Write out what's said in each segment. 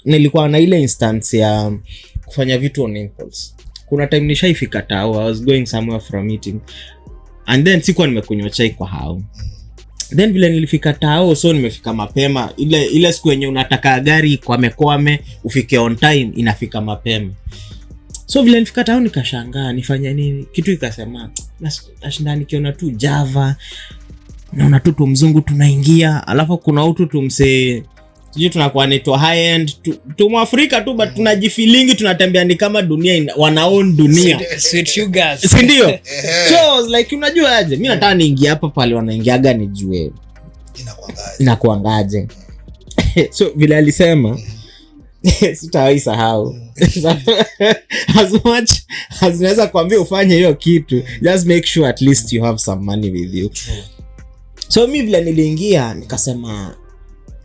nilikuwa na ile instance ya kufanya vitu on impulse. Kuna time nishaifika tao, I was going somewhere for a meeting and then sikuwa nimekunywa chai kwa hao. Then vile nilifika tao, so nimefika mapema, ile siku yenye unataka gari kwame ufike on time, inafika mapema. So vile nilifika tao nikashangaa nifanya nini, kitu ikasema nashinda nikiona tu Java, naona tu mzungu tunaingia, alafu kuna utu tumse sijui tunakuwa naitwa high end tu Mwafrika tu, but tunajifeelingi tunatembea ni kama dunia wanaown dunia sweet sugars, si ndio? So I was like, unajua aje mimi nataka niingie hapa pale wanaingiaga nijue inakuangaje. So vile alisema sitawahi sahau. As much as naweza kuambia ufanye hiyo kitu, just make sure at least you have some money with you. So mimi vile niliingia nikasema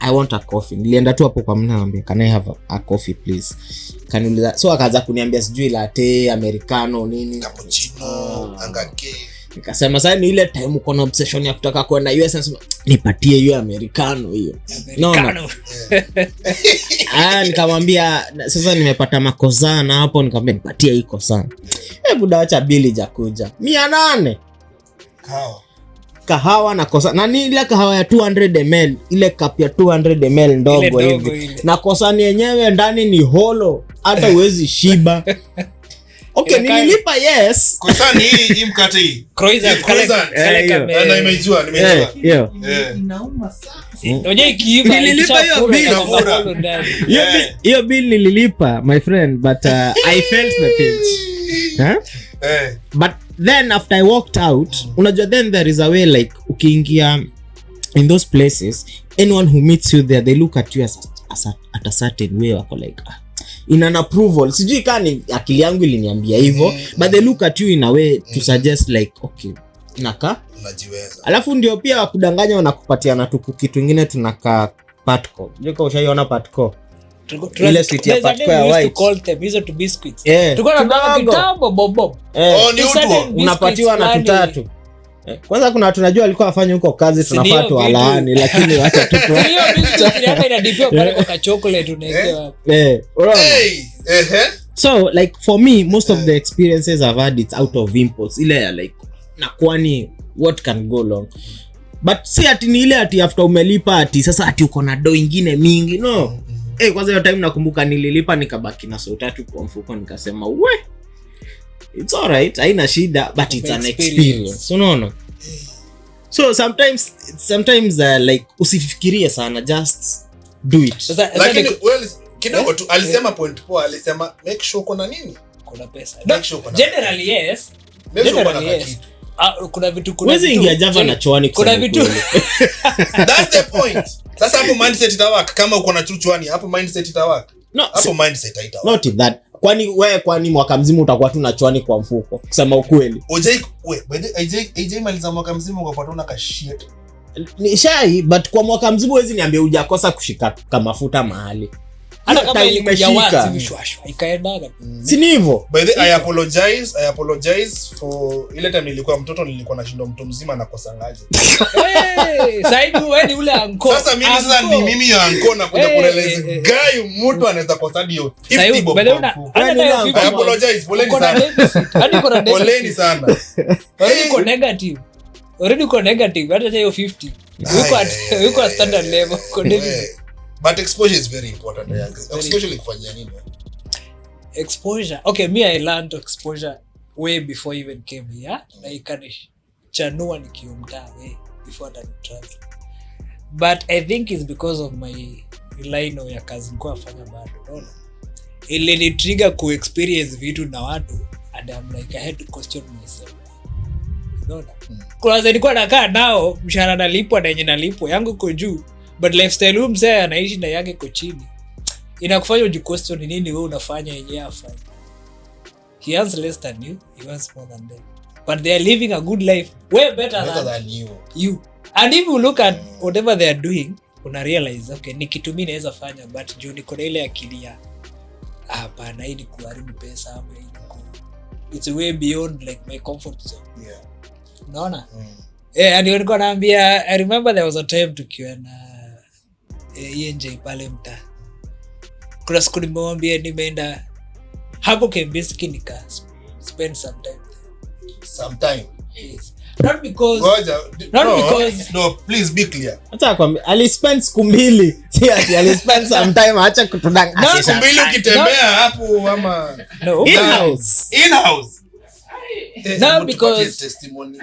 I want a coffee. Nilienda tu hapo kwa mnaambia, can I have a coffee please? Kaniuliza, so akaanza kuniambia sijui latte, americano, nini, cappuccino, angake. Nikasema sasa ni ile time uko na obsession ya kutaka kwenda US, nasema nipatie hiyo americano hiyo. No. Nikamwambia sasa nimepata makozana hapo, nikamwambia nipatie iko sana. Buda acha bili jakuja. 800. Kahawa na kosa na ni ile kahawa ya 200 ml, ile cup ya 200 ml ndogo hivi. Na kosa ni yenyewe ndani ni holo, hata uwezi shiba. Okay, nililipa yes. Kosa ni hii mkate hii. Croissant. Na nimejua. Inauma sana. Unajua ikiiva nililipa hiyo bill. Hiyo bill nililipa my friend, but I felt the pinch. But then after I walked out, unajua then there is a way like ukiingia in those places, anyone who meets you there, they look at you at a certain way, wako like in an approval. Sijui kani akili yangu iliniambia hivyo, but they look at you in a way to suggest like okay, naka unajiweza. Alafu ndio pia wakudanganya wanakupatia na tuku kitu kingine tunaka patco. Unajua ushaiona patco? Ile sweet ya patco ya white. To call them hizo to biscuits. Tulikuwa tunabanga kitambo bobo. Ni utu unapatiwa na tutatu. Kwanza kuna watu najua alikuwa afanye huko kazi tunafaa tu alaani, lakini acha tu. Hiyo biscuit hapa inadipia pale kwa chocolate unaekewa. So like for me most of the experiences I've had it's out of impulse. Ile like na kwani what can go wrong. But si ati ni ile ati after umelipa ati sasa ati uko na do ingine mingi. No. Kwanza hiyo time nakumbuka nililipa nikabaki na so tatu kwa mfuko, nikasema we it's all right, haina shida, but it's an experience. Unaona? So sometimes like usifikirie sana, just do it. Lakini kidogo tu alisema point poa, alisema make sure kuna nini? Kuna pesa. Generally yes. Kuna vitu Wezi ingia Java na choani kuna vitu. That's the point. Sasa hapo mindset itawaka kama uko na chuchwani, hapo mindset itawaka. No, hapo mindset haitawaka. Not that. Kwani mwaka mzima utakuwa tu na choani kwa mfuko? Kusema ukweli. AJ maliza mwaka mzima ukapata una ka shit. Ni shai, but kwa mwaka mzima wezi niambia hujakosa kushika kama mafuta mahali. Hata kama ilikuja wazi mshwashwa ikaendaga. Si ni hivyo? By the I apologize for ile time nilikuwa mtoto, nilikuwa nashinda mtu mzima na kosa ngaje. Sasa wewe ni ule anko. Sasa mimi ya anko na kuja kueleza guy mtu anaweza kosa dio 50 bob. I apologize, poleni sana. Hadi kuna poleni sana. Already uko negative hata hiyo 50. Uko at standard level. But exposure is very important. Exposure kufanyia nini? Exposure. Okay, me I learned exposure way before I even came here. Like chanua nikiumta way before that travel. But I think it's because of my line ya kazi nilikuwa nafanya bado. Unaona? Ile ni trigger ku experience vitu na watu and I'm like I had to question myself. Unaona? Kwa sababu nilikuwa nakaa nao, mshahara nalipwa na yenye nalipwa yangu iko juu. But lifestyle huu mzee anaishi na yake kwa chini. Inakufanya ujiquestion ni nini wewe unafanya yenyewe afanye. He earns less than you, he earns more than them. But they are living a good life way better than you. And if you look at whatever they are doing, una realize okay, ni kitu mimi naweza fanya, but juu niko na ile akili ya hapana, hii ni kuharibu pesa ama hii ni it's way beyond like my comfort zone. Yeah. Unaona? And nilikuwa naambia I remember there was a time tukiwa na ENJ pale mtaa. kuna siku nimemwambia nimeenda hapo kempinski nika spend some time. Yes. Not because no, please be clear. Acha kwambia alispend siku mbili. Si ati alispend some time, acha kutudanga. Siku mbili ukitembea hapo ama no. In-house. No, because testimony.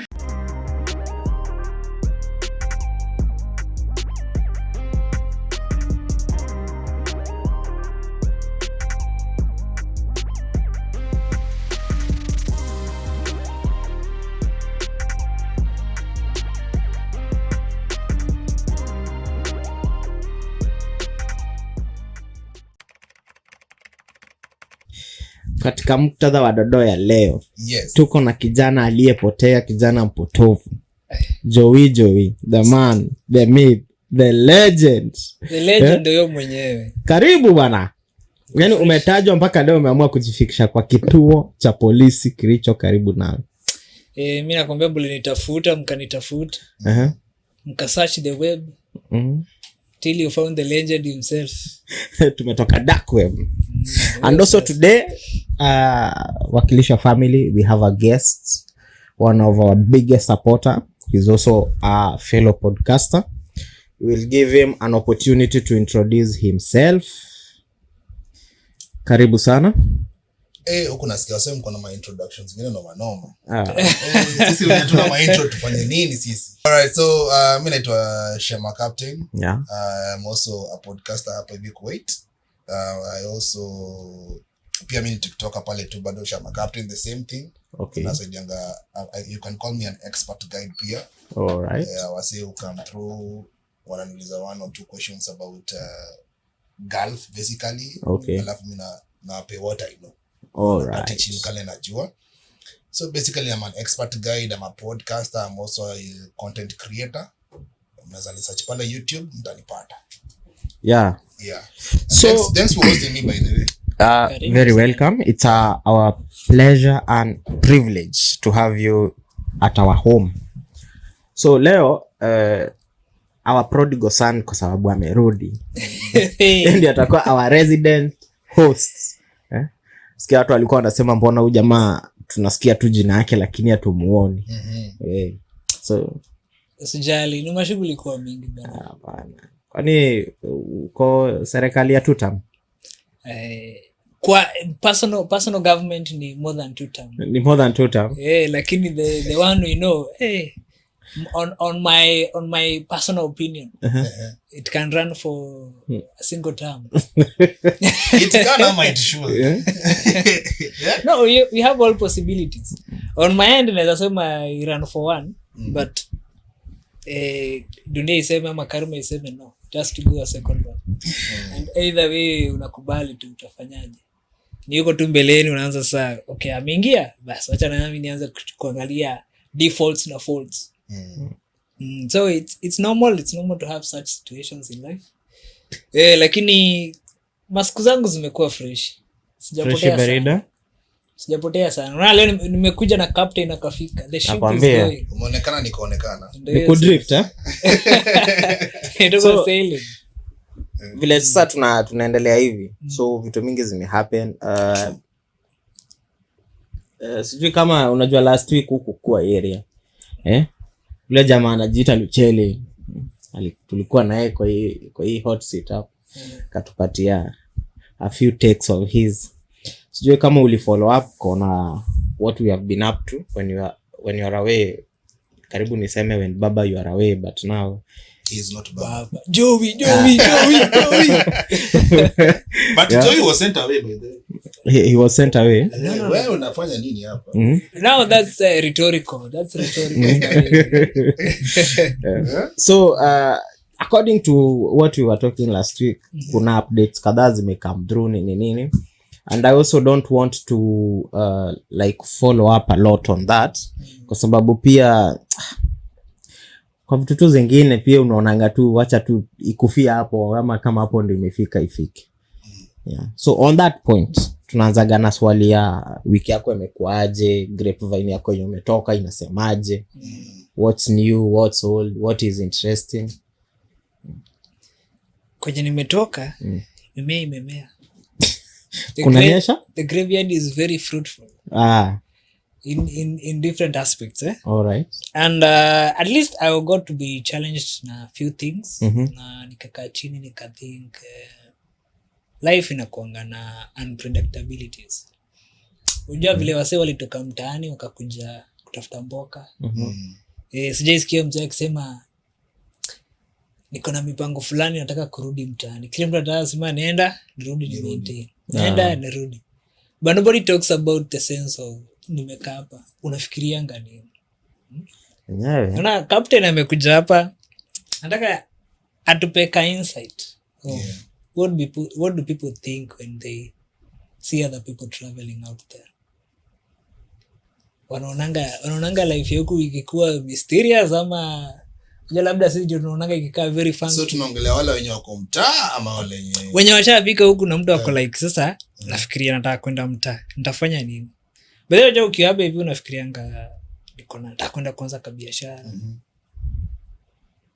Katika muktadha wa Dodo ya leo, yes, tuko na kijana aliyepotea, kijana mpotovu. Joey, the man, the myth, the legend. The legend ndio mwenyewe. Karibu bwana. Yaani umetajwa mpaka leo umeamua kujifikisha kwa kituo cha polisi kilicho karibu nawe. Mimi nakwambia mlinitafuta, mkanitafuta. Mka search the web. Till you found the legend himself. Tumetoka dark web. And also today, Wakilisha family, we have a guest, one of our biggest supporter. He's also a fellow podcaster. We'll give him an opportunity to introduce himself. Karibu sana. Huko nasikia wasema mko na my introductions zingine no manoma. Sisi tunataka my intro tufanye nini sisi? Alright, so mimi naitwa Shammah Captain. Yeah. I'm also a podcaster hapa hivi Kuwait. I also pia mimi TikToker pale tu bado Shammah Captain, the same thing. Okay. Nasaidianga, you can call me an expert guide pia. All right. Wase who come through wananiuliza 1 or 2 questions about golf basically. Okay. Alafu mimi na pay what I know. All right. Teaching kale najua. So basically I'm an expert guide, I'm a podcaster, I'm also a content creator. Mnaweza search pale YouTube mtanipata. Yeah. So thanks for hosting me by the way. Very welcome. It's our pleasure and privilege to have you at our home. So leo our prodigal son kwa sababu amerudi. Ndiye atakuwa our resident host. Sikia watu walikuwa wanasema mbona huyu jamaa tunasikia tu jina yake lakini hatumuoni. So usijali, ni mashughuli kwa mingi bana. Hapana. Kwani uko serikali ya 2 term? Kwa personal government ni more than 2 term. Ni more than 2 term. Lakini the one we know, on my personal opinion, it can run for a single term. It can, might sure. Yeah? No, we have all possibilities. On my end naweza sema I run for 1, but dunia iseme ama karma iseme no, just to go a second one. And either way unakubali tu utafanyaje. Ni yuko tu mbeleni unaanza saa okay ameingia basi acha na mimi nianze kuangalia defaults na faults. So it's normal to have such situations in life. Lakini masiku zangu zimekuwa fresh. Sijapotea sana. Unaona leo nimekuja na captain akafika. The ship is going. Umeonekana nikaonekana. Niko drift Ndio sailing. Vile sasa tunaendelea hivi. So vitu mingi zimehappen. Sijui kama unajua last week huko kwa area. Yule jamaa anajiita Luchele. Tulikuwa naye kwa hii hot seat hapo. Katupatia a few takes of his. Sijui kama ulifollow up kona what we have been up to when you are away. Karibu niseme when baba you are away, but now he is not baba. Joey. But Joey was sent away by the way. He was sent away. Wewe unafanya nini hapa? Now that's rhetorical. So according to what we were talking last week, kuna updates kadhaa zimecome through nini. And I also don't want to like follow up a lot on that kwa sababu pia kwa vitu tu zingine pia unaonanga tu wacha tu ikufia hapo ama kama hapo ndio imefika ifike. Yeah. So on that point tunaanzaga na swali ya wiki yako imekuaje, grapevine yako imetoka inasemaje, what's new, what's old, what is interesting. Kwenye nimetoka imemea Kunanyesha? The graveyard is very fruitful in different aspects. All right. And at least I got to be challenged na few things. Na nikakaa chini nikathink life inakuanga na unpredictabilities. Unajua vile wasee walitoka mtaani wakakuja kutafuta mboka. Sijaisikia mzee akisema niko na mipango fulani nataka kurudi mtaani. Kila mtu atasema nenda nirudi ni maintain. Nenda nirudi. But nobody talks about the sense of nimekaa hapa. Unafikirianga nini? Unaona captain amekuja hapa nataka atupeka insight. What do people think when they see other people traveling out there? Wanaonanga life yako ikikuwa mysterious ama labda sisi ndio tunaonanga ikikaa very fun. So tunaongelea wale wenye wako mtaa ama wale wenye washafika huku na mtu ako like sasa nafikiria nataka kwenda mtaa nitafanya nini? Baadaye unajua ukiwa hapa hivi unafikirianga niko nataka kwenda kuanza kabiashara.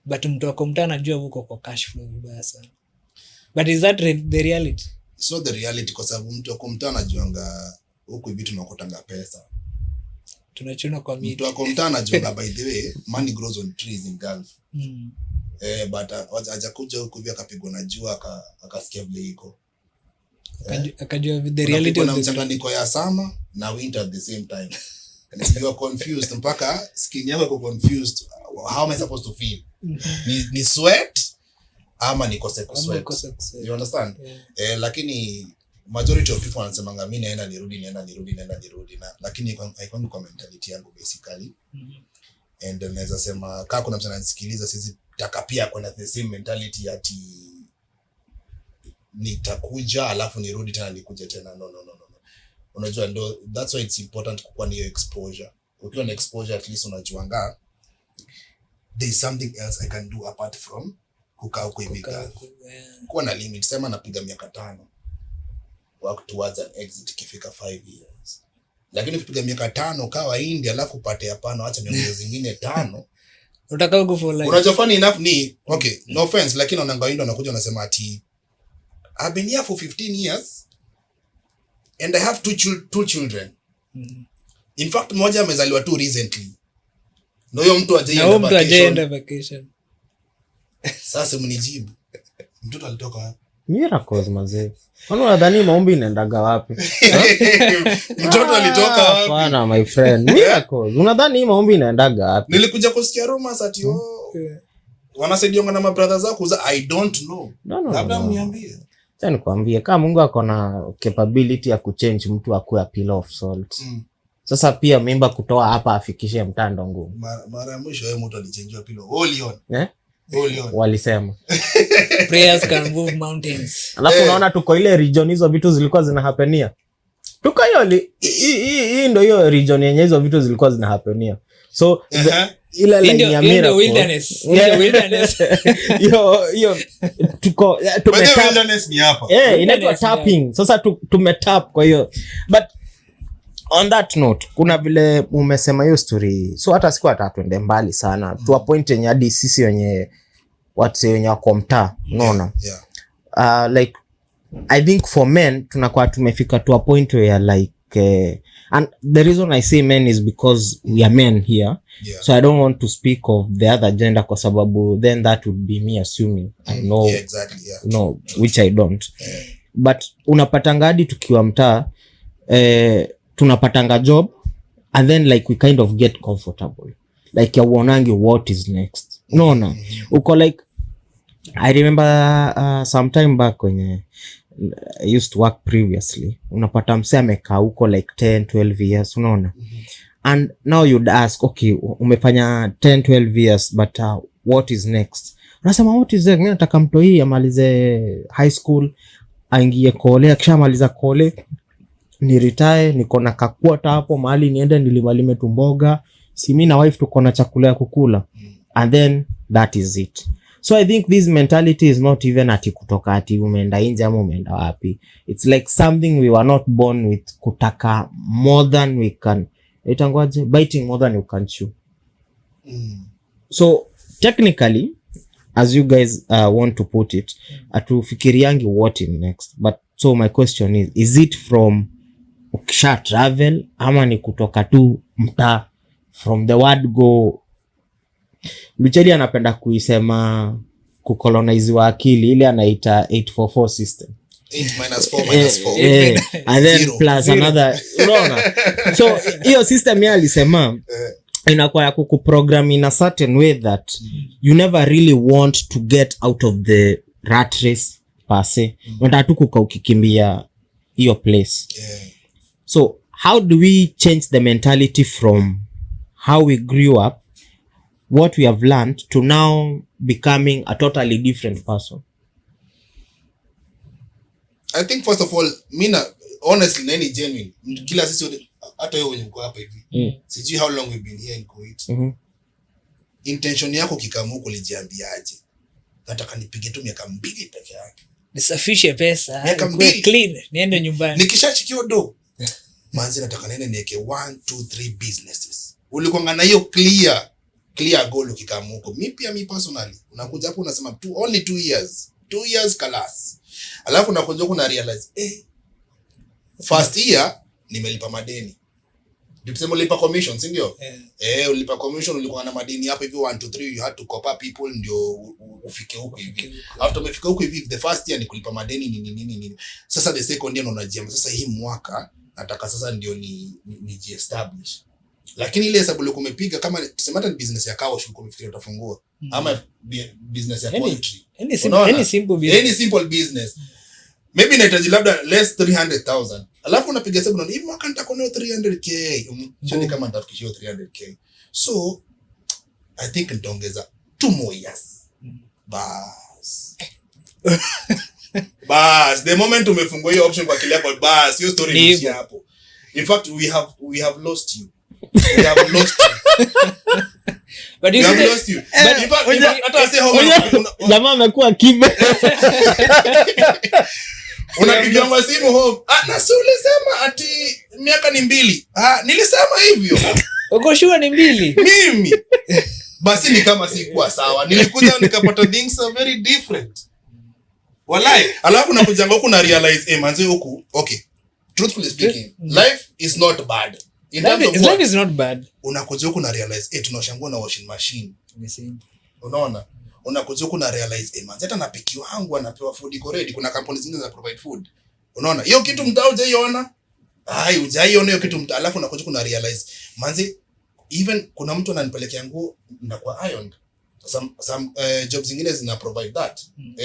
But mtu wako mtaa anajua huko kwa cash flow vibaya sana. But is that the reality? So the reality kwa sababu mtu wako mtaa anajuanga huku hivi tunakotanga pesa. Tunachuna kwa miti. Mtu wako mtaa anajuanga by the way money grows on trees in Gulf. But hajakuja huku hivi akapigwa na jua akasikia vile iko. Akajua the reality of the mchanganyiko ya summer na winter at the same time. And you are confused mpaka skin yako iko confused. How am I supposed to feel? Ni sweat ama ni kose sweat. You understand? Lakini majority of people wanasemanga mimi naenda nirudi na lakini haiko kwa mentality yangu basically. And naweza sema kama kuna mtu ananisikiliza sisi taka pia kwenda the same mentality ati nitakuja alafu nirudi tena nikuje tena. No. Unajua ndo that's why it's important kuwa na hiyo exposure. Ukiwa na exposure at least unajuanga there is something else I can do apart from kukaa huko hivi. Kuwa na limit, sema napiga miaka 5 work towards an exit kifika 5 years. Lakini ukipiga miaka 5 kawa India alafu upate hapana acha miaka zingine 5 unataka huko for life. Unajua funny enough ni okay no offense lakini unaanga India unakuja unasema ati I've been here for 15 years and I have two children. In fact mmoja amezaliwa tu recently. Na huyo mtu ajaenda vacation. Sasa mnijibu. Mtoto alitoka wapi? Miracles mazee. Unadhani maombi inaendaga wapi? Mtoto alitoka wapi? Hapana my friend. Miracles. Unadhani maombi inaendaga wapi? Nilikuja kusikia rumors ati wanasaidia na my brothers zako I don't know. Labda mniambie. Sasa nikwambie kama Mungu ako na capability ya kuchange mtu akuwe a pillar of salt. Sasa pia mimba kutoa hapa afikishe mtando ngumu. Mara ya mwisho yeye mtu alichangewa pillow. Olion. Walisema prayers can move mountains. Alafu unaona tuko ile region hizo vitu zilikuwa zinahapenia. Tuko hiyo hii ndio hiyo region yenye hizo vitu zilikuwa zinahapenia. So ile line ya miracle. Wilderness. Yo tuko tumetap. Wilderness ni hapa. Inaitwa tapping. Sasa tumetap kwa hiyo. But on that note, kuna vile umesema hiyo story. So hata siku atatuende mbali sana. To a point yenye hadi sisi wenye wako mtaa, unaona? Like I think for men tunakuwa tumefika to a point where like and the reason I say men is because we are men here. So I don't want to speak of the other gender kwa sababu then that would be me assuming I know no which I don't. But unapatanga hadi tukiwa mtaa tunapatanga job and then like we kind of get comfortable like ya uonangi what is next, unaona? Uko like I remember some time back when I used to work previously, unapata msee amekaa huko like 10-12 years, unaona? And now you'd ask okay umefanya 10-12 years but what is next? Unasema what is next? Mimi nataka mtu hii amalize high school aingie kole, akishamaliza kole ni retire, niko na kakwata hapo mahali niende nilimalime tumboga, si mimi na wife tuko na chakula ya kukula, and then that is it. So I think this mentality is not even ati kutoka ati umeenda nje ama umeenda wapi. It's like something we were not born with, kutaka more than we can, itangwaje, biting more than you can chew. So technically as you guys want to put it, atufikiriangi what in next, but So my question is it from ukisha travel ama ni kutoka tu mtaa? From the word go, Lucheli anapenda kuisema kukolonize wa akili, ile anaita 844 system. 8 - 4 - 4 And then plus another, unaona? So hiyo system yeye alisema inakuwa ya kukuprogram in a certain way that you never really want to get out of the rat race per se. Unataka tu kukaa ukikimbia hiyo place. So how do we change the mentality from how we grew up, what we have learned, to now becoming a totally different person? I think first of all, mina honestly nani genuine, kila sisi hata wewe uko hapa hivi, sijui how long we've been here in Kuwait. Intention yako kikamu kulijiambiaje? Nataka nipige tu miaka 2 peke yake, nisafishe pesa, clean, niende nyumbani. Nikishachikia do manzi, nataka nene niweke 1 2 3 businesses. Ulikuwa na hiyo clear goal ukikamu huko. Mimi personally unakuja hapo unasema only 2 years class. Alafu unakuja kuna realize first year nimelipa madeni. Ndio tuseme ulipa commission, si ndio? Ulipa commission, ulikuwa na madeni hapo hivi 1 2 3, you had to cop up people ndio ufike huko hivi. After umefika huko hivi, the first year ni kulipa madeni nini. Sasa the second year unajiamua sasa hii mwaka nataka sasa ndio ni establish. Lakini ile hesabu ulikuwa umepiga, kama tuseme hata business ya kawa ulikuwa umefikiria utafungua ama business ya poultry, any simple business, maybe inahitaji labda less 300,000. Alafu unapiga hesabu na hivi mwaka nitakuwa na 300k. Chani kama nitafikishia 300k. So I think nitaongeza 2 more years. Bas, the moment umefungua hiyo option kwa kile yako, bas, hiyo story ni hapo. In fact, we have lost you. We have lost you. But you have lost you. But in fact, hata say how jamaa amekuwa kibe. Unapigia masimu home. Na si ulisema ati miaka ni 2. Nilisema hivyo. Uko sure ni 2? Mimi. Basi ni kama sikuwa sawa. Nilikuja nikapata things are very different. Walai, alafu nakuja huko na realize manzi huku, okay. Truthfully speaking, life is not bad. Life is not bad. Unakuja huko na realize tunashangua na washing machine. Unaona? Unakuja huko na realize manzi hata na piki wangu anapewa food iko ready. Kuna kampuni zingine za provide food. Unaona? Hiyo kitu mtao hujaiona? Hujaiona hiyo kitu mtao. Alafu unakuja huko na realize manzi, even kuna mtu ananipelekea nguo na kwa iron. Some jobs zingine zina provide that.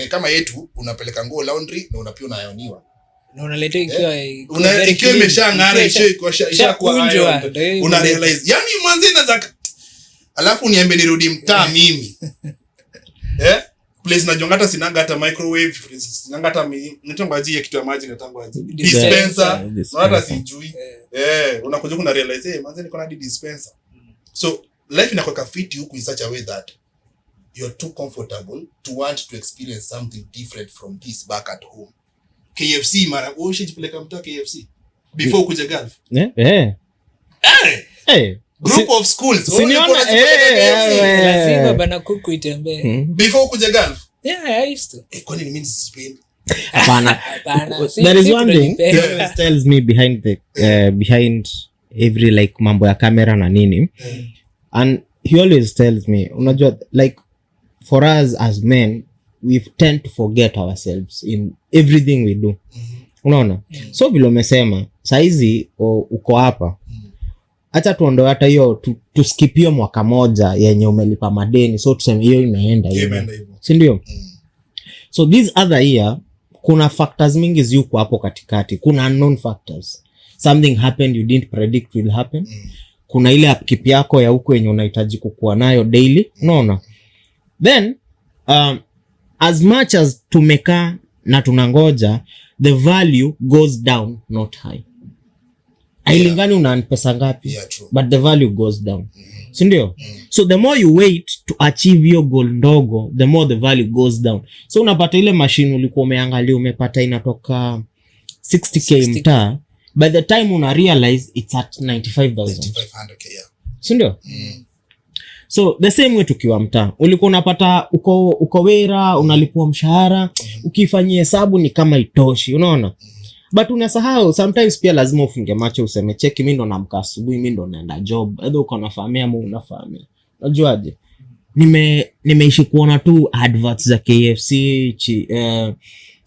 Kama yetu unapeleka nguo laundry na unapia unaioniwa. Na unaletea ikiwa imeshang'ara ishakuwa iron. Una realize yani mwanzi naweza, alafu niambe nirudi mtaa mimi. Place najonga hata sinanga hata microwave, sinanga hata nitangaje kitu ya maji natangaje dispenser, na hata sijui. Unakuja kuna realize mwanzi niko na dispenser. So life inakuwa fit huku in such a way that you're too comfortable to want to experience something different from this back at home. KFC mara ushijipeleka mtaa KFC before kuja Gulf. Group of schools. Siniona lazima bana kuku itembee. Before kuja Gulf. I used to. Kwani ni means Spain. Hapana. There is one thing that tells me behind every like mambo ya kamera na nini. And he always tells me, unajua, like for us as men, we tend to forget ourselves in everything we do. Unaona? So vile umesema, saizi uko hapa. Acha tuondoe hata hiyo tu skip hiyo mwaka moja yenye umelipa madeni. So tuseme hiyo imeenda hivyo. Si ndio? So this other year kuna factors mingi ziko hapo katikati. Kuna unknown factors. Something happened you didn't predict will happen. Kuna ile upkeep yako ya huko yenye unahitaji kukua nayo daily. Unaona? Then as much as tumeka na tunangoja, the value goes down, not high. Hailingani una pesa ngapi, but the value goes down. Si ndio? So the more you wait to achieve your goal ndogo, the more the value goes down. So unapata ile machine ulikuwa umeangalia umepata inatoka 60k mtaa, by the time una realize it's at 95,000. 500k. Si ndio? So the same way tukiwa mtaa ulikuwa unapata uko wera unalipwa mshahara, ukifanyia hesabu ni kama itoshi, unaona. But unasahau sometimes pia lazima ufunge macho useme cheki, mimi ndo naamka asubuhi, mimi ndo naenda job, either uko na familia ama una familia. Unajuaje? Nimeishi kuona tu adverts za KFC,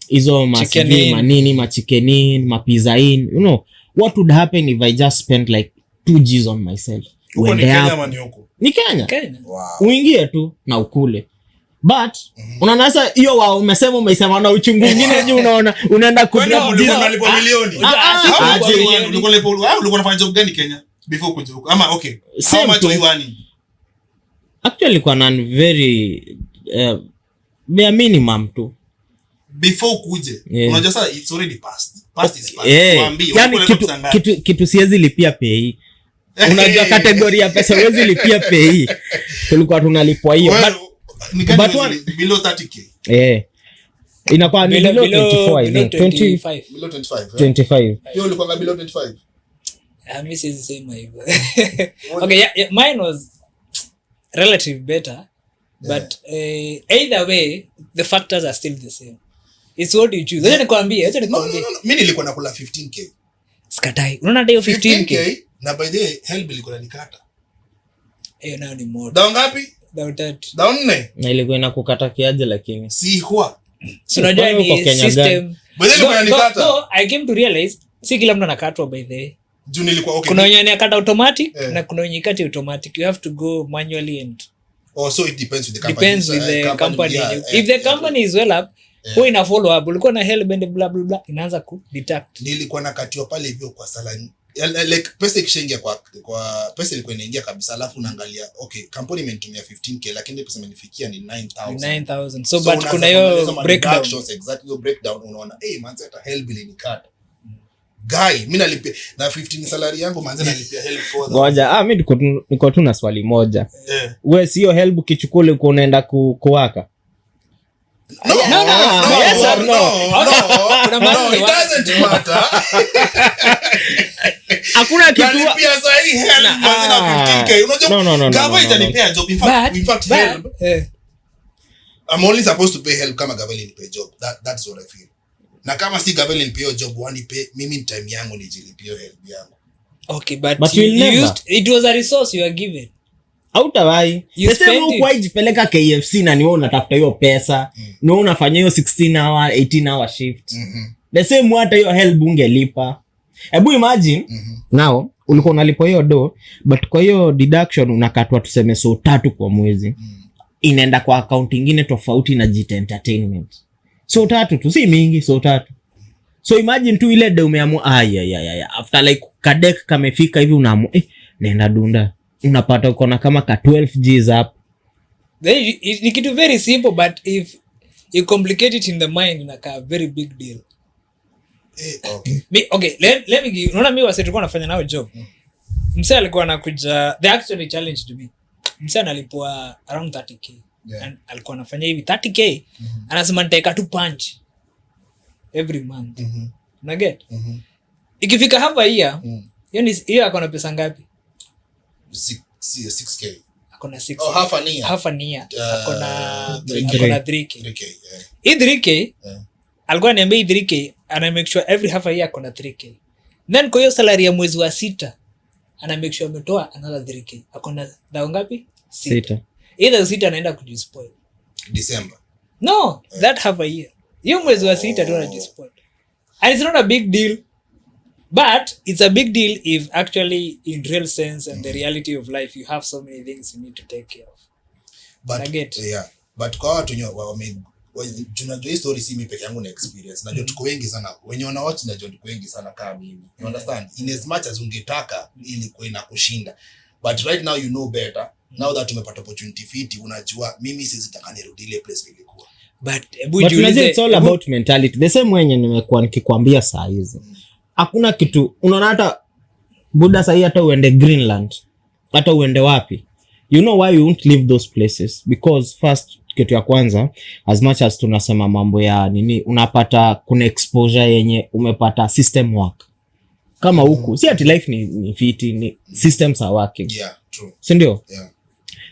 hizo manini, machikenin, mapizzain, you know what would happen if I just spent like 2 G's on myself. Uko ni Kenya ama ni huko? Ni Kenya. Wow. Uingie tu na ukule. But unaona sasa hiyo wao umesema na uchungu mwingine juu unaona unaenda kudrop G's unalipwa milioni. Ulikuwa unafanya job gani Kenya before kuja huko? Ama okay. How much were you earning? Actually kwa nan very bare minimum tu. Before kuje. Unajua sasa it's already past. Past is past. Yani kitu siwezi lipia pay. Unajua kategoria ya pesa huwezi lipia pay. Tulikuwa tunalipwa hiyo. But below 30k. Inakuwa ni below 24 I think. 25. Below 25. 25. Hiyo ulikuwa below 25. I miss the same. Okay, yeah, mine was relative better, but either way the factors are still the same. It's what you choose. Acha nikwambie. No. Mimi nilikuwa nakula 15k. Skatai. Unaona hiyo 15k na by the way help ilikuwa nikata. Hiyo nayo ni more. Down ngapi? Down 30. Down 4. Na ilikuwa inakukata kiaje lakini. Si huwa. Unajua ni system. By the way nikata. So I came to realize si kila mtu anakatwa by the way. Juu nilikuwa okay. Kuna wenye anakata automatic na kuna wenye kati automatic. You have to go manually and so it depends with the company. Depends with the company. If the company is well up, who ina follow up, ulikuwa na help and blah blah blah, inaanza ku detect. Nilikuwa nakatiwa pale hivyo kwa sala like pesa ikishaingia kwa pesa ilikuwa inaingia kabisa, alafu unaangalia okay company imenitumia 15k lakini pesa imenifikia ni 9000. So but kuna hiyo breakdown. Exactly, your breakdown unaona manze hata help bill inikata. Guy, mimi nalipia na 15 salary yangu manze nalipia help for. Ngoja, mimi niko tu na swali moja. Wewe sio help ukichukua uko unaenda kuwaka? No, yes or no? No, it doesn't matter. Hakuna kitu nalipia sahi help manze na 15k. Unajua gava itanipea job in fact help. I'm only supposed to pay help kama gava ilinipe job. That's what I feel. Na kama si gava ilinipe job wanipe mimi time yangu nijilipie help yangu. Okay, but you used, it was a resource you are given. Hautawai. Sasa kwa jipeleka KFC na ni wewe unatafuta hiyo pesa. Ni wewe unafanya hiyo 16 hour 18 hour shift. The same hata hiyo help ungelipa. Hebu imagine now ulikuwa unalipa hiyo do but kwa hiyo deduction unakatwa tuseme so 3 kwa mwezi. Inaenda kwa account nyingine tofauti na Jit Entertainment. So 3 tu si mingi, so 3. So imagine tu ile do umeamua after like kadek kamefika hivi unaamua naenda dunda. Unapata uko na kama ka 12 G's up. Ni kitu very simple but if you complicate it in the mind inaka very big deal. Okay, let me give, unaona mimi wase tulikuwa nafanya nao job. Msee alikuwa anakuja, they actually challenged me. Msee analipwa around 30k. And alikuwa anafanya hivi 30k. Anasema nitaweka tu punch every month. Una get? Ikifika half a year, hiyo akona pesa ngapi? 6k. Akona 6. Oh, half an year. Akona 3k. Hii 3k, alikuwa ananiambia hii 3k, ana make sure every half a year akona 3k. Then kwa hiyo salary ya mwezi wa 6, ana make sure ametoa another 3k. Akona dao ngapi? 6. Either 6 anaenda kujispoil. December. No, that half a year. Hiyo mwezi wa 6 tu anajispoil. And it's not a big deal. But it's a big deal if actually in real sense and the reality of life you have so many things you need to take care of. But kwa watu tunajua hii story si mimi peke yangu na experience. Najua tuko wengi sana. Wenye wana watch najua tuko wengi sana kama mimi. You understand? In as much as ungetaka ili kwa inakushinda. But right now you know better. Now that umepata opportunity fit unajua mimi sizitaka nirudi ile place nilikuwa. But it's all about mentality. The same way nimekuwa nikikwambia saa hizi. Hakuna kitu unaona hata buda sahi hata uende Greenland hata uende wapi, you know why you won't leave those places? Because first kitu ya kwanza, as much as tunasema mambo ya nini, unapata kuna exposure yenye umepata system work kama huku si ati life ni fiti, ni systems are working. True. Si ndio?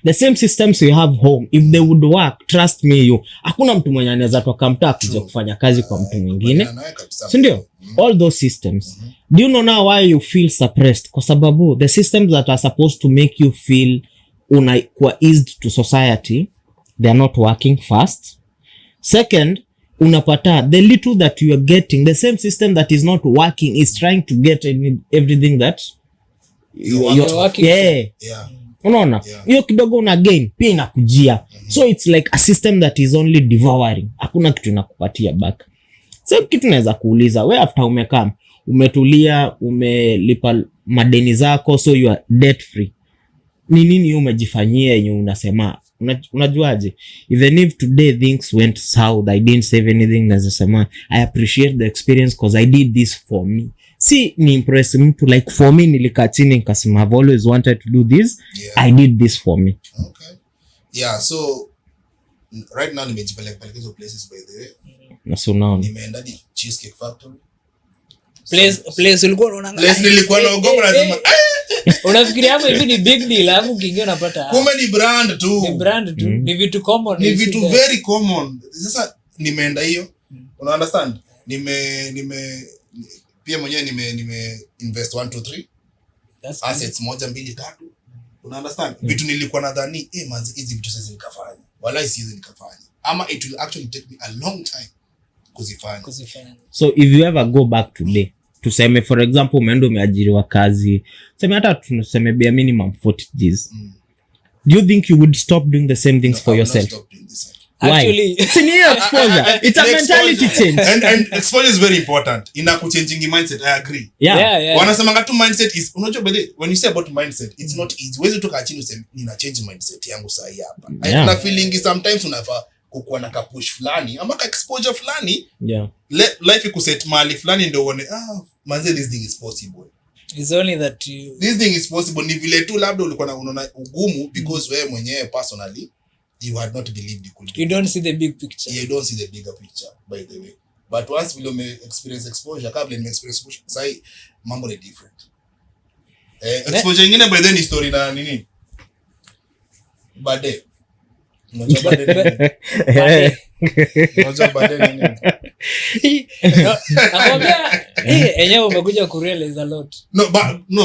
the same systems we have home, if they would work, trust me you, hakuna mtu mwenye anaweza toka mtaa kuja kufanya kazi kwa mtu mwingine, si ndio? All those systems. Do you know now why you feel suppressed? Kwa sababu the systems that are supposed to make you feel unakuwa eased to society, they are not working fast. Second, unapata the little that you are getting, the same system that is not working is trying to get everything that you're working. Yeah. Unaona? Hiyo kidogo una gain pia inakujia. So it's like a system that is only devouring. Hakuna kitu inakupatia back. So kitu naweza kuuliza, wewe after umekam, umetulia, umelipa madeni zako, so you are debt free. Ni nini umejifanyia yenye unasema? Unajuaje? Even if today things went south, I didn't save anything, nasema I appreciate the experience because I did this for me. Si ni impress mtu like for me, nilikaa chini nikasema I've always wanted to do this. I did this for me. Okay. Yeah, so right now nimejipeleka hizo places by the way. Na so now nimeenda di Cheesecake Factory. Place ulikuwa unaona. Place nilikuwa naogopa nasema unafikiria hapo hivi ni big deal, alafu kingia unapata. Kumbe ni brand tu. Ni brand tu. Ni vitu common. Ni vitu very common. Sasa nimeenda hiyo. Una understand? Pia mwenyewe nime invest 1 2 3 assets 1 2 3. Una understand? Vitu nilikuwa nadhani manzi hizi vitu sasa nikafanya. Wala siwezi nikafanya. Ama it will actually take me a long time kuzifanya. So if you ever go back today, tuseme for example umeenda umeajiriwa kazi, tuseme hata tuseme bare minimum 40 Gs. Do you think you would stop doing the same things for yourself? Stop doing this. Actually, it's in your exposure. It's a mentality change. And exposure is very important. Inakuchanging mindset, I agree. Yeah. Wanasema tu mindset is, unajua by the when you say about mindset, it's not easy. Wewe toka chini useme nina change mindset yangu sahi hapa. Na feeling sometimes unafaa kukuwa na kapush fulani ama ka exposure fulani. Life ikuset mali fulani ndio uone manze this thing is possible. It's only that this thing is possible. Ni vile tu labda ulikuwa unaona ugumu because wewe mwenyewe personally you had not believed you could. You don't see the big picture. You don't see the bigger picture by the way. But once we experience exposure, kabla ni experience exposure, sai mambo ni different. Exposure nyingine by then story na nini? Bade. Unajua bade nini? Nakwambia enyewe umekuja ku realize a lot. No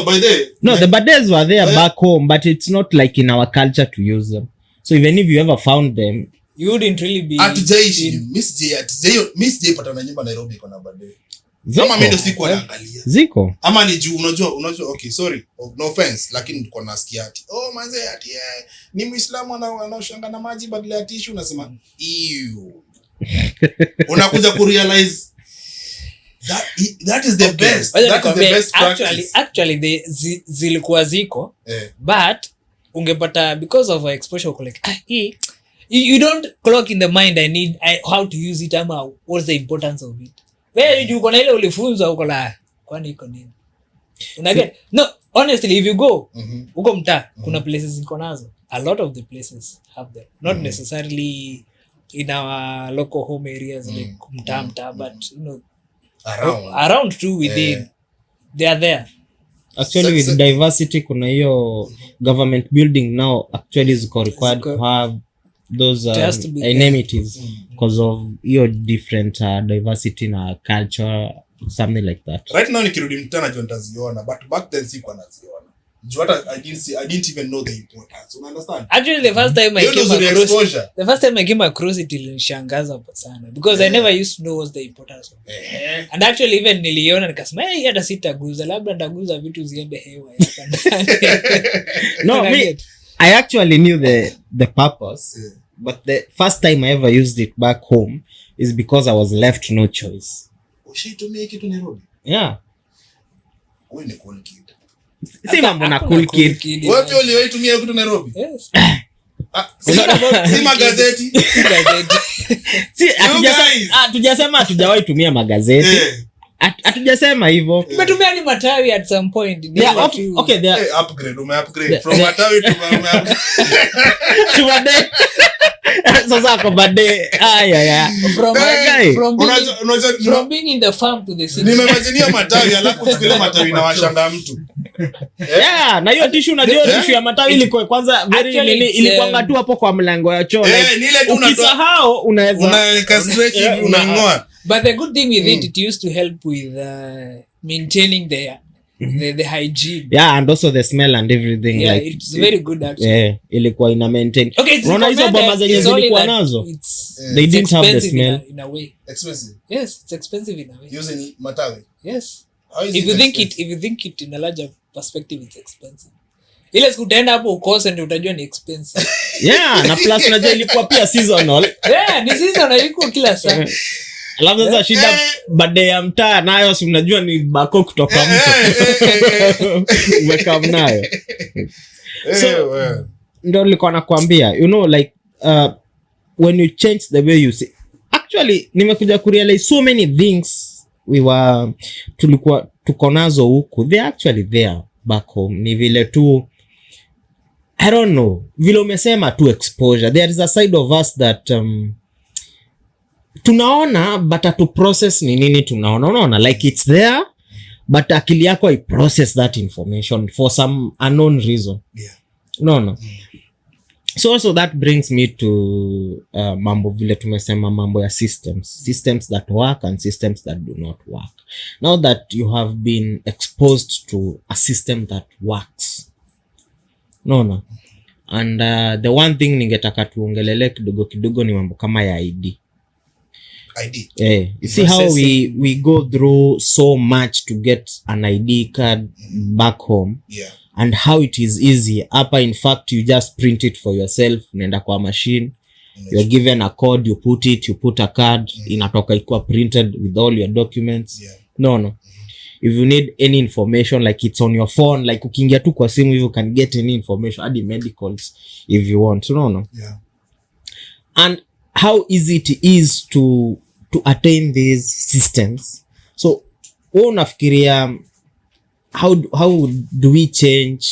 by the no, the bades were there back home, but it's not like in our culture to use them. So even if you ever found them, you wouldn't really be Miss J patana nyumba Nairobi iko na bade. Kama mimi ndio sikuwa naangalia. Ziko. Ama ni juu unajua okay sorry no offense lakini niko nasikia ati manze ati ni Muislamu anaoshanga na maji badala ya tissue unasema ew. Unakuja ku realize that is the best. That is the best practice. Actually zilikuwa ziko but ungepata because of our exposure uko like you don't clock in the mind how to use it ama what's the importance of it. Wewe uko na ile ulifunzwa uko la kwani iko nini? Unaget? No, honestly if you go uko mtaa kuna places ziko nazo. A lot of the places have them. Not necessarily in our local home areas like mtaa but you know around too within they are there. Actually with diversity kuna hiyo government building now actually is required to have those amenities because of your different diversity na culture something like that. Right now nikirudi mtana najua nitaziona but back then sikuwa naziona. Jota I didn't even know the importance. You understand? Actually the first time I came across it ilinishangaza sana because I never used to know what's the importance of it. And actually even niliona nikasema hata sitaguza labda ndaguza vitu ziende hewa No, I actually knew the purpose, but the first time I ever used it back home is because I was left no choice. Ushitumia kitu Nairobi? Yeah. Wewe ni cool kid. Si mambo na cool kid. Wewe pia uliyoitumia kitu Nairobi? Yes. Si magazeti. Si hatujasema hatujawahi tumia magazeti. Hatujasema hivyo. Tumetumia ni matawi at some point. Okay, upgrade from matawi to Sasa kwa bade aya from being in the farm to the city. Nimemajinia matawi alafu tukile matawi na washanga mtu. Na hiyo tissue unajua tissue ya matawi ilikuwa kwanza very nini, ilikuwa tu hapo kwa mlango ya choo. Nile tu ukisahau unaweza stretch hivi unangoa. But the good thing with it used to help with maintaining the hygiene. And also the smell and everything. Like it's very good actually. Ilikuwa ina maintain. Okay, unaona hizo bomba zenye zilikuwa nazo, they didn't have the smell. In a way. Expensive. Yes, it's expensive in a way. Using matawi. Yes. How is If you think it in a larger perspective, it's expensive. Ile siku utaenda hapo ukose ndio utajua ni expensive. Na plus unajua ilikuwa pia seasonal. Ni seasonal, ilikuwa kila saa. Alafu sasa shida bade ya mtaa nayo si unajua ni bako kutoka mtu. Umeka mnayo. So ndio nilikuwa nakwambia, you know, like when you change the way you see. Actually nimekuja kurealize so many things tulikuwa tuko nazo huku, they actually there back home. Ni vile tu I don't know, vile umesema tu exposure. There is a side of us that tunaona but to process ni nini tunaona. Unaona like it's there but akili yako I process that information for some unknown reason. Unaona. So that brings me to mambo vile tumesema, mambo ya systems that work and systems that do not work. Now that you have been exposed to a system that works, no, and the one thing ningetaka tuongelele kidogo ni mambo kama ya ID. You see how we go through so much to get an ID card back home. And how it is easy. Hapa in fact you just print it for yourself, unaenda kwa machine, you're given a code, you put a card, inatoka ikuwa printed with all your documents. No. If you need any information, like it's on your phone, like ukiingia tu kwa simu you can get any information, hadi medicals if you want. No. And how easy it is to attain these systems. So wewe unafikiria how do we change,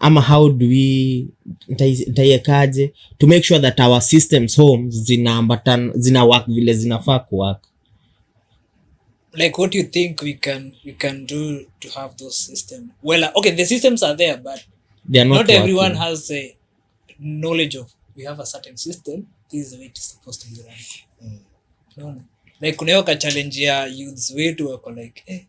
ama how do we nitaiekaje to make sure that our systems home zina work vile zinafaa kuwork? Like what you think we can do to have those systems? Well, okay, the systems are there, but they are not everyone has the knowledge of we have a certain system, this is the way it is supposed to be run. No. Like kuna ka challenge ya youths wetu wako like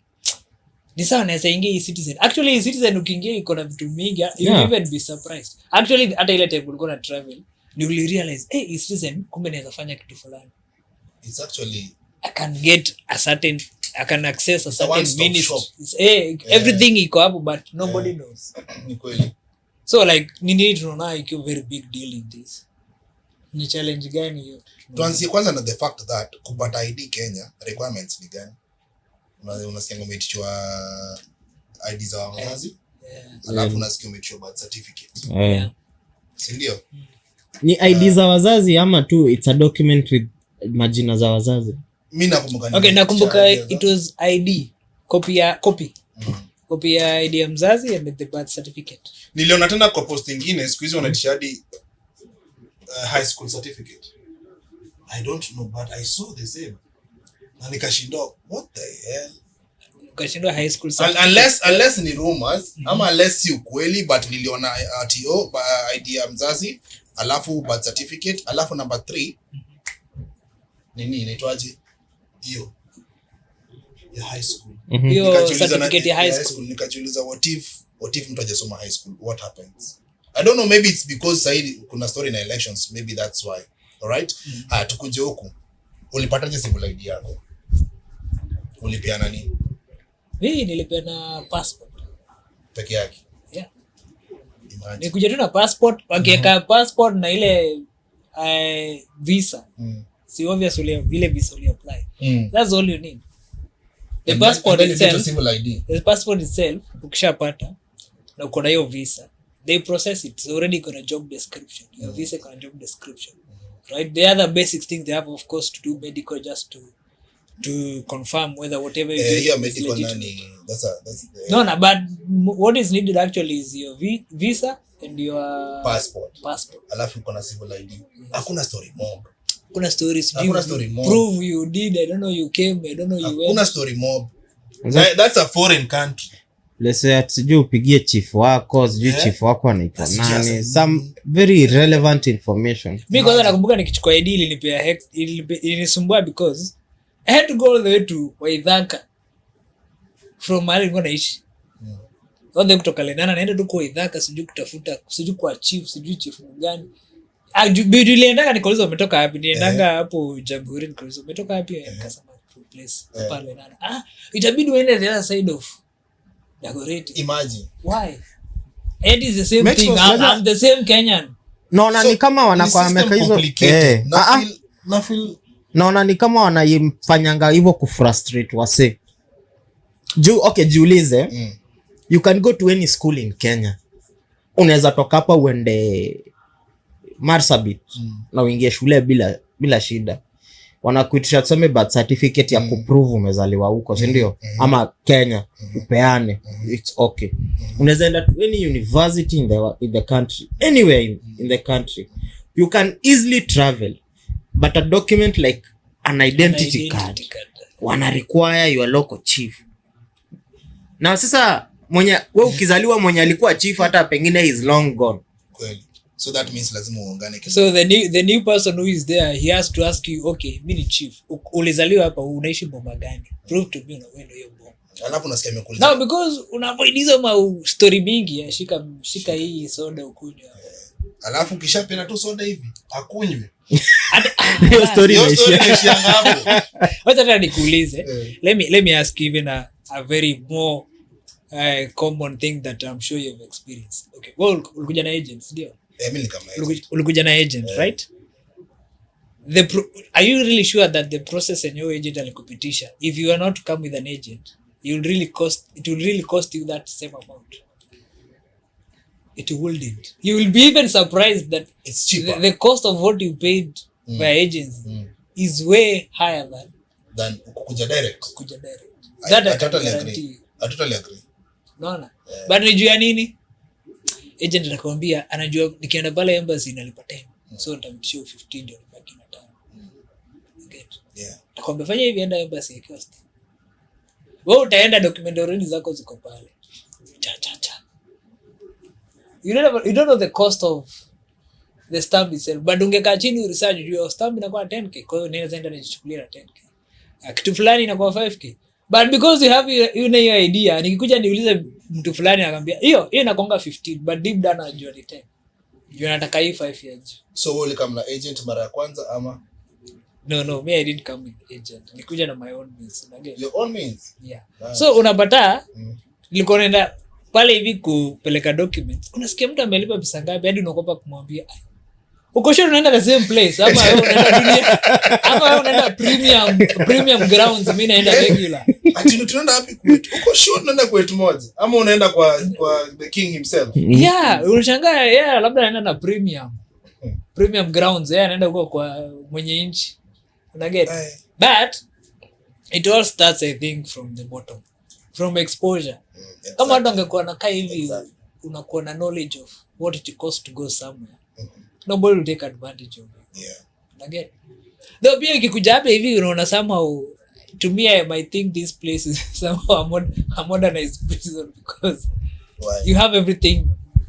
ni sawa naweza ingia e-citizen. Actually e-citizen ukiingia iko na vitu mingi, you even be surprised. Actually hata ile time ulikuwa na travel you will realize e-citizen kumbe naweza fanya kitu fulani. It's actually I can access a certain ministry. Everything iko hapo but nobody knows. Ni kweli. So like ni need to know iko very big deal in this. Ni challenge gani hiyo? Tuanzie kwanza na the fact that kupata ID Kenya requirements ni gani? Unasikia umeitishwa ID za wazazi, alafu unasikia umeitishwa birth certificate. Si ndio? Ni ID za wazazi ama tu it's a document with majina za wazazi? Mimi nakumbuka. Okay, nakumbuka it was ID, copy ya ID ya mzazi and the birth certificate. Niliona tena kwa post nyingine siku hizo wanaitisha hadi high school certificate. I don't know but I saw the same. Na nikashindwa what the hell? Ukashindwa high school certificate. Unless ni rumors ama unless si ukweli, but niliona RTO ID ya mzazi, alafu birth certificate, alafu number 3 nini inaitwaje? Hiyo ya high school. Hiyo certificate ya high school. Nikajiuliza what if mtu hajasoma high school, what happens? I don't know, maybe it's because saidi kuna story na elections, maybe that's why. All right? Tukuje huku. Ulipataje civil ID yako? Ulipeana nini? Mimi nilipeana passport peke yake. Nikuja tu na passport, wakiweka passport na ile visa. Si obvious ile visa uli apply. That's all you need. The passport itself, civil ID. The passport itself ukishapata na uko na hiyo visa, they process it. It's already got a job description. Your visa got a job description. Right? The other basic things they have of course to do medical just to to confirm whether whatever you hiyo did is medical legitimate. nani, that's No, but what is needed actually is your visa and your passport. passport. Alafu uko na civil ID. Hakuna story mob. Kuna stories Hakuna story mob. prove you did, I don't know you came, I don't know you Hakuna went. story mob. That's a foreign country. Let's say sijui upigie chief wako, sijui chief wako anaitwa That's nani, just some very irrelevant information. Mimi kwanza nakumbuka nikichukua ID ilinipea ilinisumbua because I had to go all the way to Waithaka from mahali nilikuwa naishi. All the way kutoka Lenana naenda tu kwa Waithaka, sijui kutafuta, sijui kwa sijui chief gani. Niliendanga nikauliza umetoka wapi? Niliendanga hapo Jamhuri nikauliza umetoka wapi? Nikasema place hapa Lenana. Itabidi uende the other side of Dagoretti. Imagine. Why? It is the same Makes thing. no sense. I'm the same Kenyan. Naona ni kama wanakuwa wameka hizo naona ni kama wanaifanyanga hivyo kufrustrate wase. Jiulize. You can go to any school in Kenya. Unaweza toka hapa uende Marsabit na uingie shule bila shida. Wanakuitisha tuseme birth certificate ya kuprove umezaliwa huko, si ndio? Ama Kenya upeane, it's okay. Unaweza enda to any university in the country, anywhere in the country. You can easily travel, but a document like an identity card wana require your local chief. Na sasa wewe ukizaliwa mwenye alikuwa chief hata pengine is long gone. Kweli. So that means lazima uungane. So the new person who is there, he has to ask you, okay, mimi ni chief. Ulizaliwa hapa, unaishi Boma gani? Prove to me unaenda hiyo Boma. Alafu unasikia amekuuliza. Now because unavoid hizo story mingi ya shika hii soda ukunywe. Alafu kishapenda tu soda hivi, akunywe. Hiyo story inaishia hapo. Wacha nikuulize. Let me ask you even a very more common thing that I'm sure you've experienced. Okay. Well, ulikuja na agents, ndio? Ulikuja na agent, right? Are you really sure that the process and your agent alikupitisha, if you are not to come with an agent, it will really cost you that same amount? It wouldn't. You will be even surprised that it's cheaper. The cost of what you paid by agents is way higher than kukuja direct. That I totally agree. Naona. But ni juu ya nini? Agent anakuambia anajua nikienda pale embassy nalipa 10. So nitamtishia 15 ndio nibaki na 5. Get. Yeah. Nakwambia fanya hivi, enda embassy cost. Wewe utaenda document already zako ziko pale. Cha. You don't know the cost of the stamp itself. But ungekaa chini research juu stamp inakuwa 10k. Kwa hiyo unaweza enda nijichukulia na 10k. Kitu fulani inakuwa 5k. But because you have your idea, nikikuja niulize mtu fulani akamwambia hiyo inakonga 15, but deep down anajua ni 10. You nataka hii 5 years. So wewe kama na agent mara ya kwanza ama? No, me I didn't come with agent. Nikuja na my own means. Again. Your own means? Yeah. Nice. So unapata nilikuwa naenda pale hivi kupeleka documents. Unasikia mtu amelipa pesa ngapi hadi unakopa kumwambia uko sure unaenda the same place ama wewe unaenda dunia ama wewe unaenda premium grounds, mimi naenda regular. Ati tunaenda wapi kwetu? Uko sure unaenda kwetu moja ama unaenda kwa the king himself? Yeah, unashangaa labda anaenda na premium grounds, anaenda huko kwa mwenye nchi. Una get? But it all starts, I think, from the bottom, from exposure. Exactly. Kama watu angekuwa nakaa hivi, unakuwa na knowledge of what it costs to go somewhere. Nobody will take advantage of it. Yeah. Again, though pia ikikuja hapa hivi unaona somehow, to me I might think this place is somehow a modernized prison because you have everything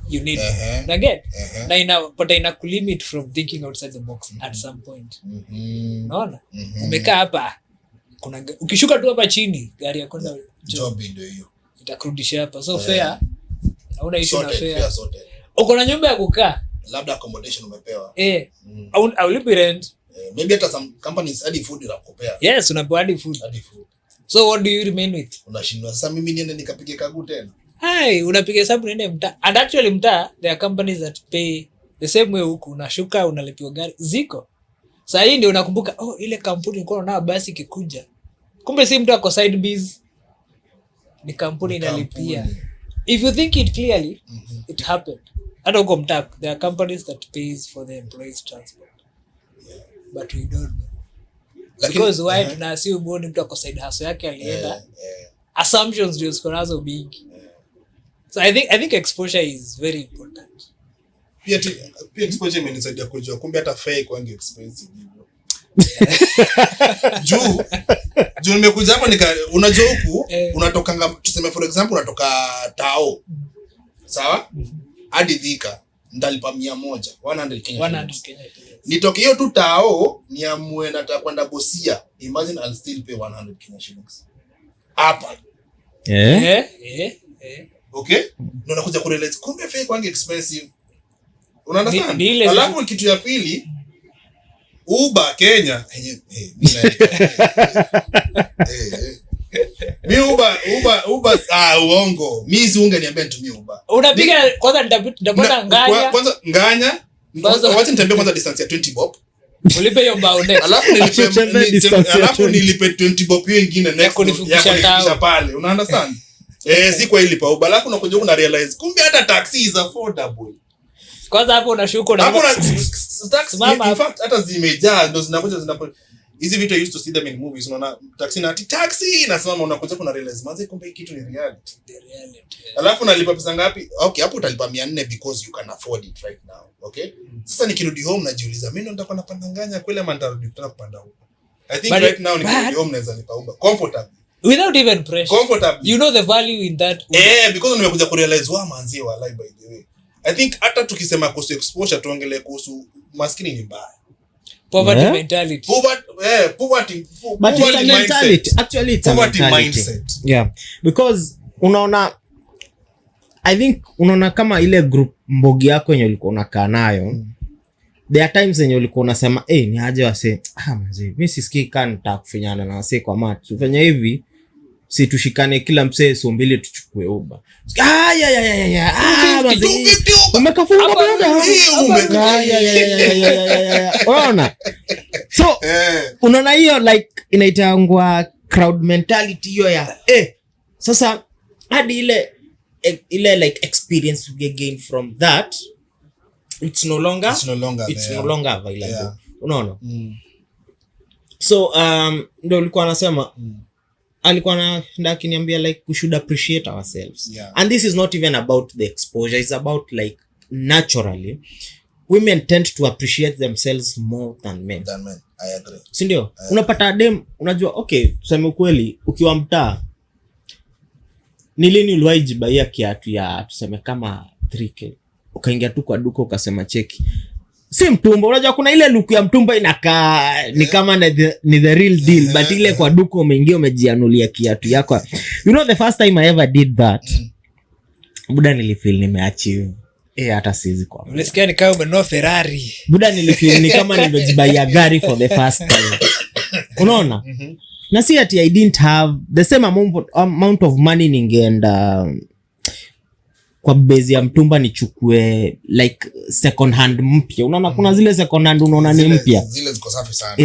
you need. Again, na inakulimit from thinking outside the box at some point. Unaona? Umekaa hapa, kuna ukishuka tu hapa chini gari ya kwenda job ndio hiyo. Itakurudisha hapa. So fair. Hauna issue na fair. Uko na nyumba ya kukaa. Labda accommodation umepewa. Au lipi rent. Maybe hata some companies hadi food inakupea. Yes, unapewa hadi food. So what do you remain with? Unashindwa sasa mimi niende nikapige kagu tena. Unapiga hesabu niende mtaa. And actually mtaa, there are companies that pay the same way huku. Unashuka unalipiwa gari. Ziko. Sasa hii ndio unakumbuka, ile kampuni nilikuwa nayo basi kikuja. Kumbe si mtu ako side biz. Ni kampuni inalipia. If you think it clearly, it happened. Hata huko mtaa, there are companies that pays for the employees' transport. But we don't know. because why tuna assume boni mtu ako side hustle yake alienda assumptions ndio ziko nazo mingi. So I think exposure is very important. Pia exposure imenisaidia kujua kumbe hata fake wangi expensive hivyo. Juu nimekuja hapa unajua huku unatoka tuseme for example unatoka Tao. Sawa? Hadi Thika ndalipa 100 Kenya. Nitoke hiyo tu Tao niamue nataka kwenda Busia. Imagine I'll still pay 100 Kenya shillings. Hapa. Okay? Ndio nakuja kurealize kumbe fake wangi expensive. Unaunderstand? Alafu kitu ya pili Uber Kenya Uber uongo. Mimi si ungeniambia nitumie Uber. Unapiga kwanza nitapata nganya. Kwanza nganya. Wacha nitambie kwanza distance ya 20 bob. Ulipe hiyo boundaries. Alafu nilipe 20 bob hiyo nyingine next kunifikisha pale. Una understand? Si kwa ile pa Uber. Alafu unakuja una realize kumbe hata taxi is affordable. Kwanza hapo unashuka na hapo in fact hata zimejaa ndo zinakuja hizi vitu I used to see them in movies. Unaona taxi nasimama unakuja kuna realize manze kumbe hii kitu ni reality. Alafu unalipa pesa ngapi? Okay, hapo utalipa 400 because you can afford it right now. Okay? Sasa nikirudi home najiuliza mimi ndo nitakuwa napanda nganya kweli ama nitarudi tena kupanda huko. I think right now nikirudi home naweza lipa Uber comfortably. Without even pressure. Comfortably. You know the value in that. Because nimekuja kurealize manzi wa lie by the way. I think hata tukisema kuhusu exposure tuongelee kuhusu maskini ni mbaya. Poverty mentality. Poverty mentality. Actually it's poverty mindset. Yeah. Because unaona I think unaona kama ile group mbogi yako yenye ulikuwa unakaa nayo. There are times yenye ulikuwa unasema ni aje wase mzee mimi sisikii kana nitakufinyana na wase kwa mat. Tufanye hivi si tushikane kila msee so mbili tuchukue Uber. Umekafunga bwana. Unaona? So unaona hiyo like inaitangwa crowd mentality hiyo ya sasa hadi ile like experience you gain from that it's no longer available. Yeah. Unaona? So ndio ulikuwa anasema alikuwa ananiambia like we should appreciate ourselves. Yeah. And this is not even about the exposure, it's about like naturally women tend to appreciate themselves more than men. I agree. Si ndio? Unapata dem unajua okay tuseme ukweli ukiwa mtaa ni lini uliwahi jibaia kiatu ya tuseme kama 3K ukaingia tu kwa duka ukasema cheki si mtumba. Unajua kuna ile look ya mtumba inakaa ni kama ni the real deal but ile kwa duka umeingia umejianulia kiatu yako. You know the first time I ever did that buda nilifeel nimeachieve hata sizi kwa unasikia ni kama umenunua Ferrari. Buda nilifeel ni kama nimejibaia gari for the first time. Unaona? Na si ati I didn't have the same amount of money ningeenda kwa base ya mtumba nichukue like second hand mpya. Unaona kuna zile second hand unaona ni mpya. Zile ziko safi sana.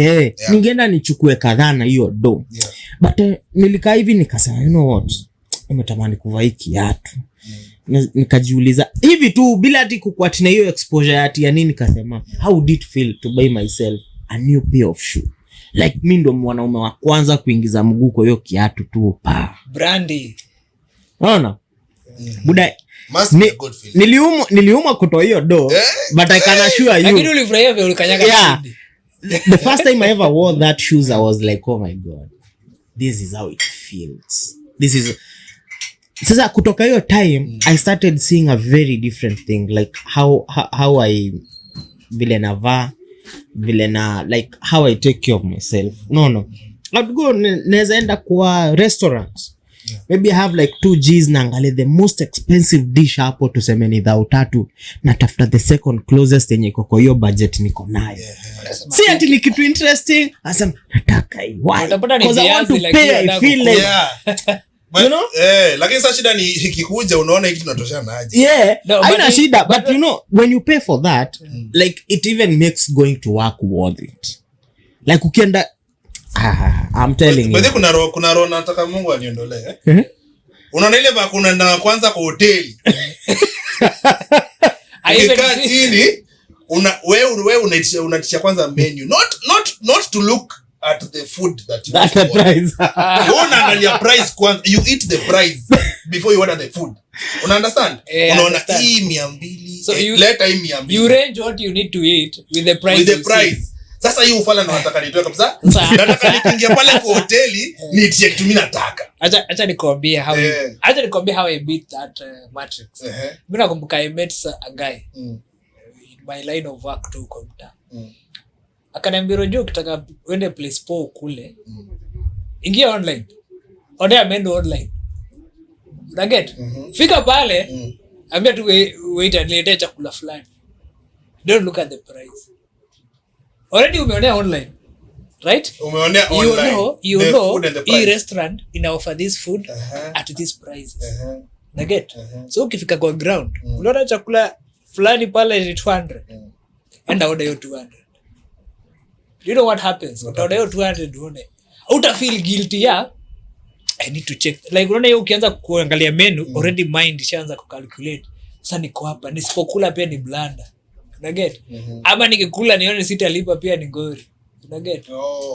Ningeenda nichukue kadhaa na hiyo do. Yeah. But nilikaa hivi nikasema you know what? Nimetamani kuvaa hiki kiatu. Nikajiuliza hivi tu bila ati kukwati na hiyo exposure ya nini nikasema how did it feel to buy myself a new pair of shoe? Like mimi ndo mwanaume wa kwanza kuingiza mguu kwa hiyo kiatu tu brandy. Unaona? Buda niliuma kutoa hiyo do but I can assure you lakini ulifurahia vile ulikanyaga chini. The first time I ever wore that shoes I was like oh my god this is how it feels. This is sasa kutoka hiyo time I started seeing a very different thing like how I vile navaa vile na like how I take care of myself. No I'd go naweza enda kwa restaurants. Yeah. Maybe I have like 2 G's na angalia the most expensive dish hapo tuseme ni 3 na tafuta the second closest yenye iko kwa hiyo budget niko nayo. Si ati ni kitu interesting asema nataka hii because I want to pay I feel like but, you know lakini sasa shida ni ikikuja unaona hiki tunatoshana aje. Haina shida but you know when you pay for that like it even makes going to work worth it. Like ukienda I'm telling you. Bado kuna roho nataka Mungu aniondolee. Unaona ile kuna na kwanza kwa hoteli. Ukikaa chini wewe unatisha kwanza menu not to look at the food that you That's the price. unaangalia price kwanza, you eat the price before you order the food. Una understand? Unaona hii 200, so leta hii 200. You range what you need to eat with the price. With the price. Sasa hii ufala na nataka nitoe kabisa. Nataka nikiingia pale kwa hoteli niitie kitu mimi nataka. Acha nikwambie how I beat that matrix. Mimi nakumbuka I met a guy in my line of work tu kwa mtaa. Akaniambia rojo ukitaka uende place po kule. Ingia online. Order menu online. Unaget? Fika pale, ambia tu wait and lete chakula fulani. Don't look at the price. Already umeonea online. Right? Umeonea online. You know hii restaurant ina offer this food at these prices. Unaget? So ukifika kwa ground, unaona chakula fulani pale ni 200. Enda order hiyo 200. You know what happens? Order hiyo 200 uone. Uta feel guilty ya I need to check. Like unaona hiyo ukianza kuangalia menu, already mind ishaanza kucalculate. Sasa niko hapa, nisipokula pia ni blanda. Unaget? Ama nikikula nione sitalipa pia ni ngori. Unaget?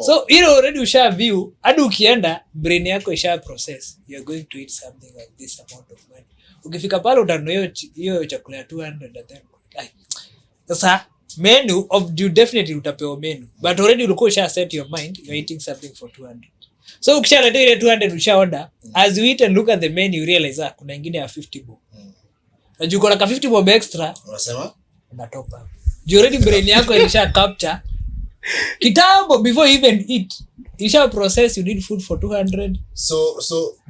So you know already usha view, hadi ukienda brain yako isha process. You are going to eat something like this amount of money. Ukifika pale utanunua hiyo chakula ya 200 and then sasa menu of you definitely utapewa menu, but already ulikuwa usha set your mind you're eating something for 200. So ukishaleta ile 200 usha order, as you eat and look at the menu you realize kuna nyingine ya 50 bob. Na juko na 50 bob extra unasema una top up. You already brain yako ilisha capture kitambo before you even eat. Isha process you need food for 200.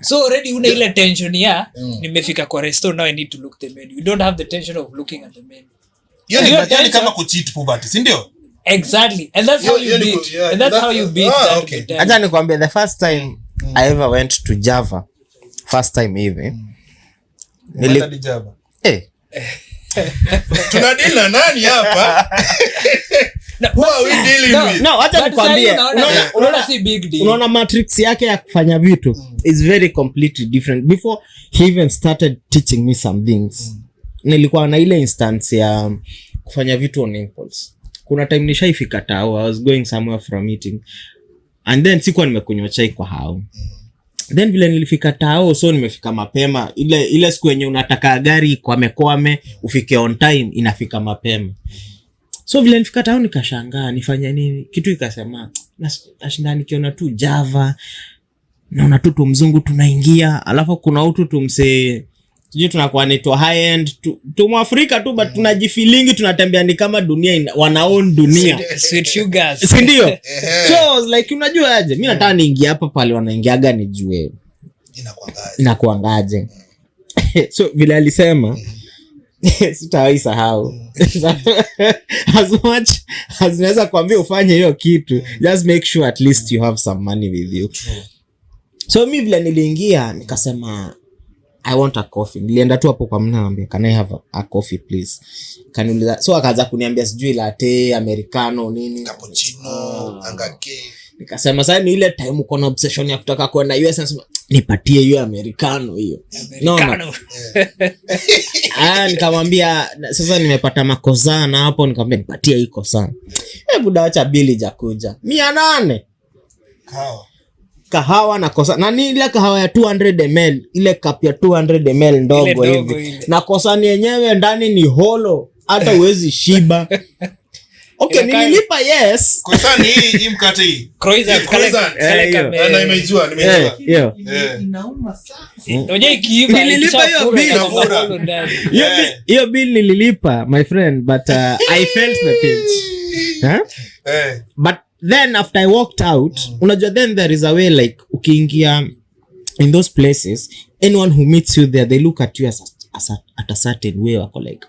So already una ile tension ya nimefika kwa restaurant now I need to look the menu. You don't have the tension of looking at the menu. Yaani kama kucheat poverty, si ndio? Exactly. And that's how you beat. And that's how you beat that. Okay. Acha nikwambie the first time I ever went to Java. First time hivi. Nilipata Java. Tunadeal na nani hapa? Who are we dealing with? No, acha nikwambie. Unaona si big deal. Unaona matrix yake ya kufanya vitu is very completely different. Before he even started teaching me some things. Nilikuwa na ile instance ya kufanya vitu on impulse. Kuna time nishaifika tao, I was going somewhere from meeting. And then sikuwa nimekunywa chai kwa hao. Then vile nilifika tao, so nimefika mapema. Ile siku yenye unataka gari kwame ufike on time inafika mapema. So vile nilifika tao nikashangaa nifanya nini? Kitu ikasema nashinda nikiona tu Java. Naona tu mzungu tunaingia, alafu kuna utu tumse sijui tunakuwa naitwa high end tu Mwafrika tu but tunajifilingi tunatembea ni kama dunia wanaown dunia sweet sugars, si ndio? So like unajua aje mimi nataka niingie hapa pale wanaingiaga nijue inakuangaje. So vile alisema sitawahi sahau. As much as naweza kuambia ufanye hiyo kitu, just make sure at least you have some money with you. So mimi vile niliingia nikasema I want a coffee. Nilienda tu hapo kwa mnaambia can I have a coffee please? Kaniuliza, so akaanza kuniambia sijui latte, americano, nini, cappuccino, angake. Nikasema sasa ni ile time uko na obsession ya kutaka kwenda US, nasema nipatie hiyo americano hiyo. No. Nikamwambia sasa nimepata makosa na hapo, nikamwambia nipatie iko sana. Buda acha bili ja kuja. 800. Kahawa na kosa na ni ile kahawa ya 200 ml, ile cup ya 200 ml ndogo hivi. Na kosa ni yenyewe ndani ni holo, hata uwezi shiba. Okay, nililipa yes. Kosa ni hii mkate hii. Croissant. Na nimejua. Inauma sana. Unajua ikiiva nililipa hiyo bill. Hiyo bill nililipa my friend, but I felt the pinch. But then after I walked out, unajua then there is a way like ukiingia in those places, anyone who meets you there, they look at you at a certain way, wako like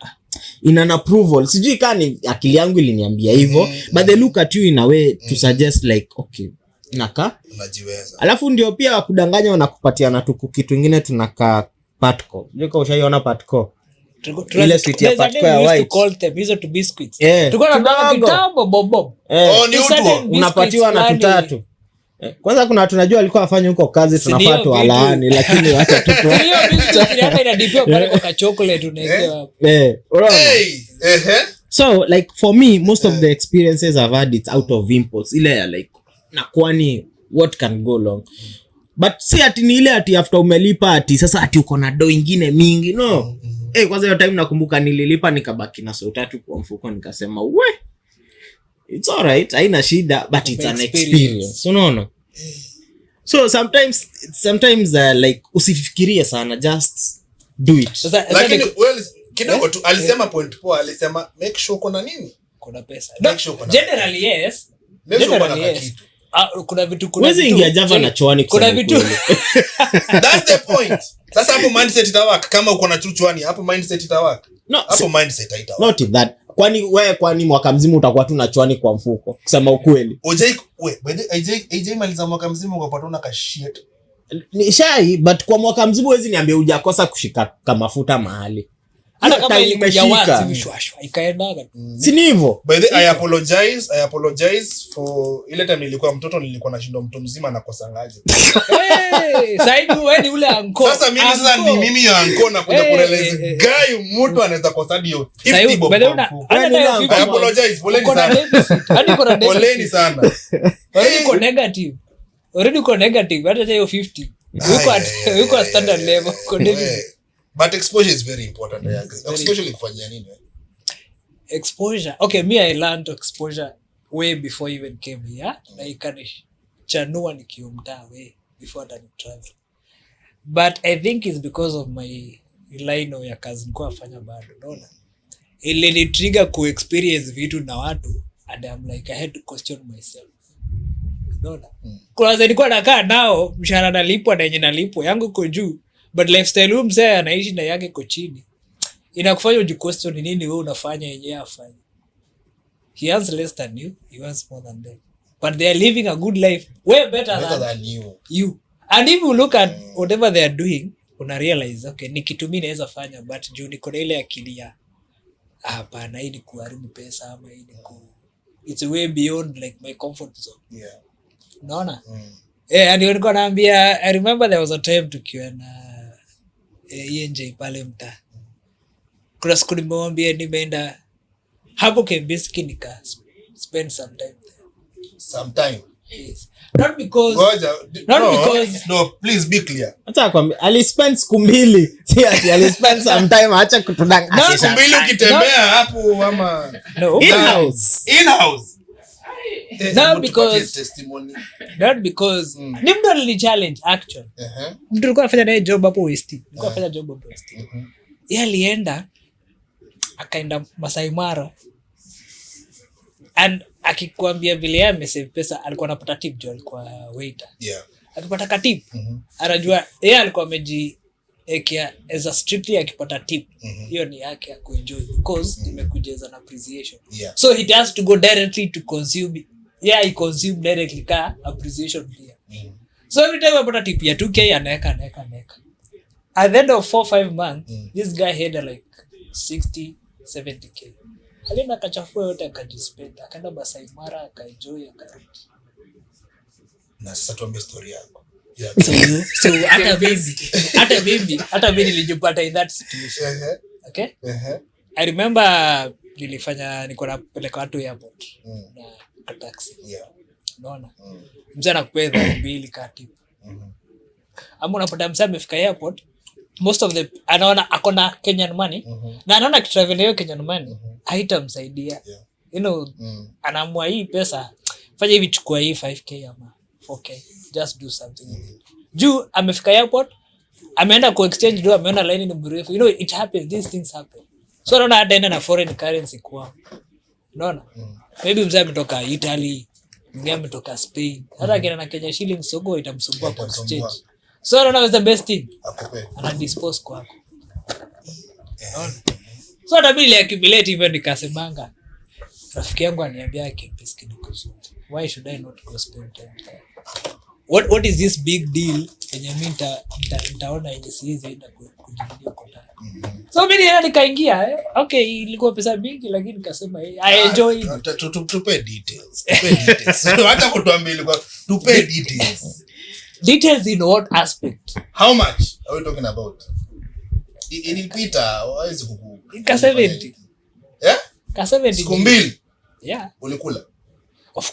in an approval. Sijui kani akili yangu iliniambia hivyo, but they look at you in a way to suggest like okay, naka unajiweza. Alafu ndio pia wakudanganya wanakupatia na tuku kitu kingine tunaka patco. Unajua ushaiona patco? Ile sweet ya patco ya white. To call them hizo to biscuits. Tuko na kitambo bob. Ni utu unapatiwa na tutatu. Kwanza kuna tunajua alikuwa afanye huko kazi tunafaa tu alaani, lakini wacha tu. Hiyo biscuit yake ina dipio pale kwa chocolate unaekewa. So like for me most of the experiences I've had it's out of impulse. Ile like na kwani what can go wrong? But si ati ni ile ati after umelipa ati sasa ati uko na do ingine mingi, no. Kwanza hiyo time nakumbuka nililipa nikabaki na so 3 kwa mfuko, nikasema we it's all right, haina shida, but it's an experience, unaona. So sometimes like usifikirie sana, just do it. Lakini well kidogo tu alisema point poa, alisema make sure kuna nini, kuna pesa. Generally yes. Kuna vitu wewe ingia Java na choani, kuna vitu that's the point. Sasa hapo mindset itawaka, kama uko na chuchwani hapo mindset itawaka. No, hapo mindset haitawaka. Not that. Kwani mwaka mzima utakuwa tu na choani kwa mfuko, kusema ukweli. AJ maliza mwaka mzima ukapata una shit. Ni shy, but kwa mwaka mzima huwezi niambia hujakosa kushika kama mafuta mahali. Hata kama ilikuja wazi vishwashwa ikaendaga. Si ni hivyo? By the I apologize for ile time nilikuwa mtoto, nilikuwa nashindwa mtu mzima nakosa ngaje. Sasa hivi wewe ni ule anko. Sasa mimi ya anko na kuja kurealize guy mtu anaweza kosa hiyo 50 bob. I apologize, poleni sana. Hadi kuna deficit. Poleni sana. Already uko negative hata hiyo 50. Uko at standard level. But exposure is very important. I agree. Exposure kufanyia nini? Exposure. Okay, me I learned exposure way before I even came here. Like chanua nikiumta way before I travel. But I think it's because of my line ya kazi nilikuwa nafanya bado, unaona. Ile ni trigger ku experience vitu na watu, and I'm like I had to question myself. Unaona? Kwanza nilikuwa nakaa nao, mshahara nalipwa na yenye nalipwa yangu iko juu. But lifestyle huyu mzee anaishi na yake iko chini. Inakufanya ujiquestion nini wewe unafanya yenyewe afanye. He earns less than you, he earns more than them. But they are living a good life way better than you. And if you look at whatever they are doing, una realize okay, ni kitu mimi naweza fanya, but juu niko na ile akili ya hapana, hii ni kuharibu pesa ama hii ni it's way beyond like my comfort zone. Yeah. Unaona? And nilikuwa naambia, I remember there was a time tukiwa na ENJ pale mtaa. Kuna siku nimemwambia nimeenda hapo kempinski nika spend some time there. Yes. Not because no, please be clear. Hata kwambia alispend siku 2, si ati alispend some time, acha kutudanga. Siku 2 ukitembea hapo ama in-house. Not because ni mtu alini-challenge actually. Mtu alikuwa anafanya naye job hapo West. Alikuwa anafanya job hapo West. Yeye alienda akaenda Masai Mara. And akikwambia vile yeye amesave pesa, alikuwa anapata tip jo, alikuwa waiter. Yeah. Akipata ka tip. Anajua yeye alikuwa amejiekea as a strictly akipata tip. Hiyo ni yake ya kuenjoy because imekujeza na appreciation. Yeah. So he has to go directly to consume. Yeah, he consume directly ka appreciation pia. So every time apata tip ya 2k anaweka. At the end of 4-5 months, this guy had like 60-70k. Alienda akachafua yote akajispend, akaenda Masai Mara akaenjoy akarudi. Na sasa tuambie story yako. Yeah. So hata mimi nilijipata in that situation. Okay? I remember niko napeleka watu airport na taxi. Yeah. Unaona? Mzee anakupea 2 kati. Ama unapata mzee amefika airport, most of the anaona akona Kenyan money, na anaona kitravel hiyo Kenyan money haitamsaidia. You know, anaamua hii pesa fanya hivi, chukua hii 5k ama 4k, just do something. Juu amefika airport, ameenda ku exchange do, ameona line ni mrefu. You know, it happens, these things happen. So anaona ataenda na foreign currency kwao. Unaona? Maybe mzee ametoka Italy, mwingine ametoka Spain. Hata akienda na Kenya shillings soko itamsumbua kwa exchange. So anaona was the best thing. Ana dispose kwako. So hata bila accumulate even nikasemanga. Rafiki yangu aniambia kempinski ni kuzuri. Why should I not go spend time there? What is this big deal yenye mimi nitaona yenye siwezi enda kujibudia kwa ndani. So mimi nikaingia, okay, ilikuwa pesa mingi lakini nikasema I enjoy it. Tupe details. Hata kutuambia ilikuwa tupe details. Details in what aspect? How much are we talking about? Ilipita hawezi ka 70. Yeah? Ka 70. Siku 2. Yeah. Ulikula? Of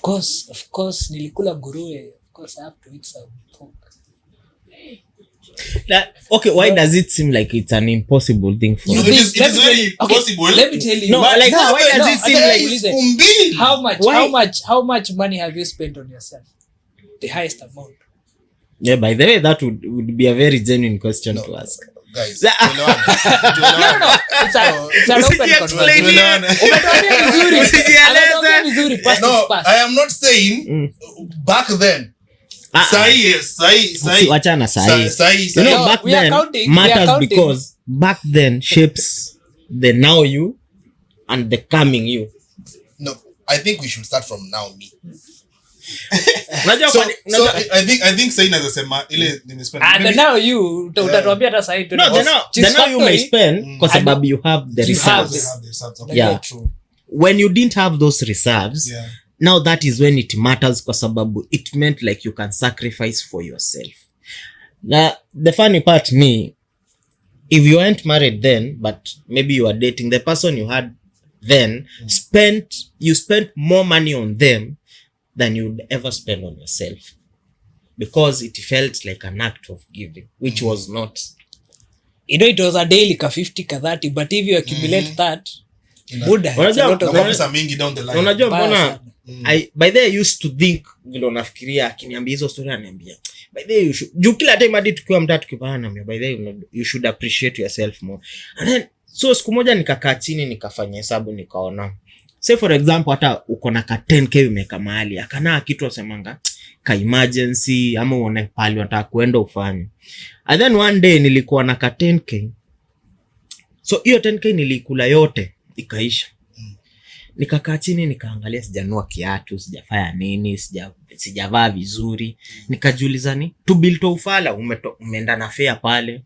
course nilikula nguruwe. Of course I have to eat some pork. Okay, why does it seem like it's an impossible thing for You you? know, it is very Okay, possible. let me tell you. No, But- like, why does it seem like- listen, Umbili. how much money have you spent on yourself? The highest amount. Yeah, by the way, that would be a very genuine question to ask. Guys, Tuelewane. It's an open conversation. Umetuambia vizuri. Umetuambia vizuri, past No, is past. I am not saying back then. Sahi, yes, sahi. Wachana sahi. Sahi. You know, No, back we are then counting, we are matters counting. because back then shapes the now you and the coming you. No, I think we should start from now me. Unajua So kwani- I think sahi naweza sema ile nimespend. And Maybe- now you utatuambia hata sahi tu. No, the now you may spend kwa sababu you have the You have reserves. this. They have this, okay. Yeah. True. When you didn't have those reserves, Yeah. now that is when it matters kwa sababu it meant like you can sacrifice for yourself. Now, the funny part me, if you weren't married then, but maybe you are dating the person you had then, you spent more money on them than you'd ever spend on yourself. Because it felt like an act of giving, which was not. You know, it was a daily ka 50 ka 30, but if you accumulate that, Buddha, it's a Unajua- lot of Na pesa mingi down the line. Unajua Mbaya mbona sana. by the way, I used to think vile unafikiria akiniambia hizo story ananiambia by the way you should juu kila time hadi tukiwa mtaa tukipana naambia by the way you should appreciate yourself more. And then so siku moja nikakaa chini nikafanya hesabu nikaona say for example hata uko na ka 10k umeka mahali akana kitu asemanga ka emergency ama uone pale unataka kuenda ufanye. And then one day nilikuwa na ka 10k, so hiyo 10k nilikula yote ikaisha. Nikakaa chini nikaangalia, sijanua kiatu, sijafanya nini, sijavaa vizuri. Nikajiuliza ni to build ufala, umeenda na fare pale,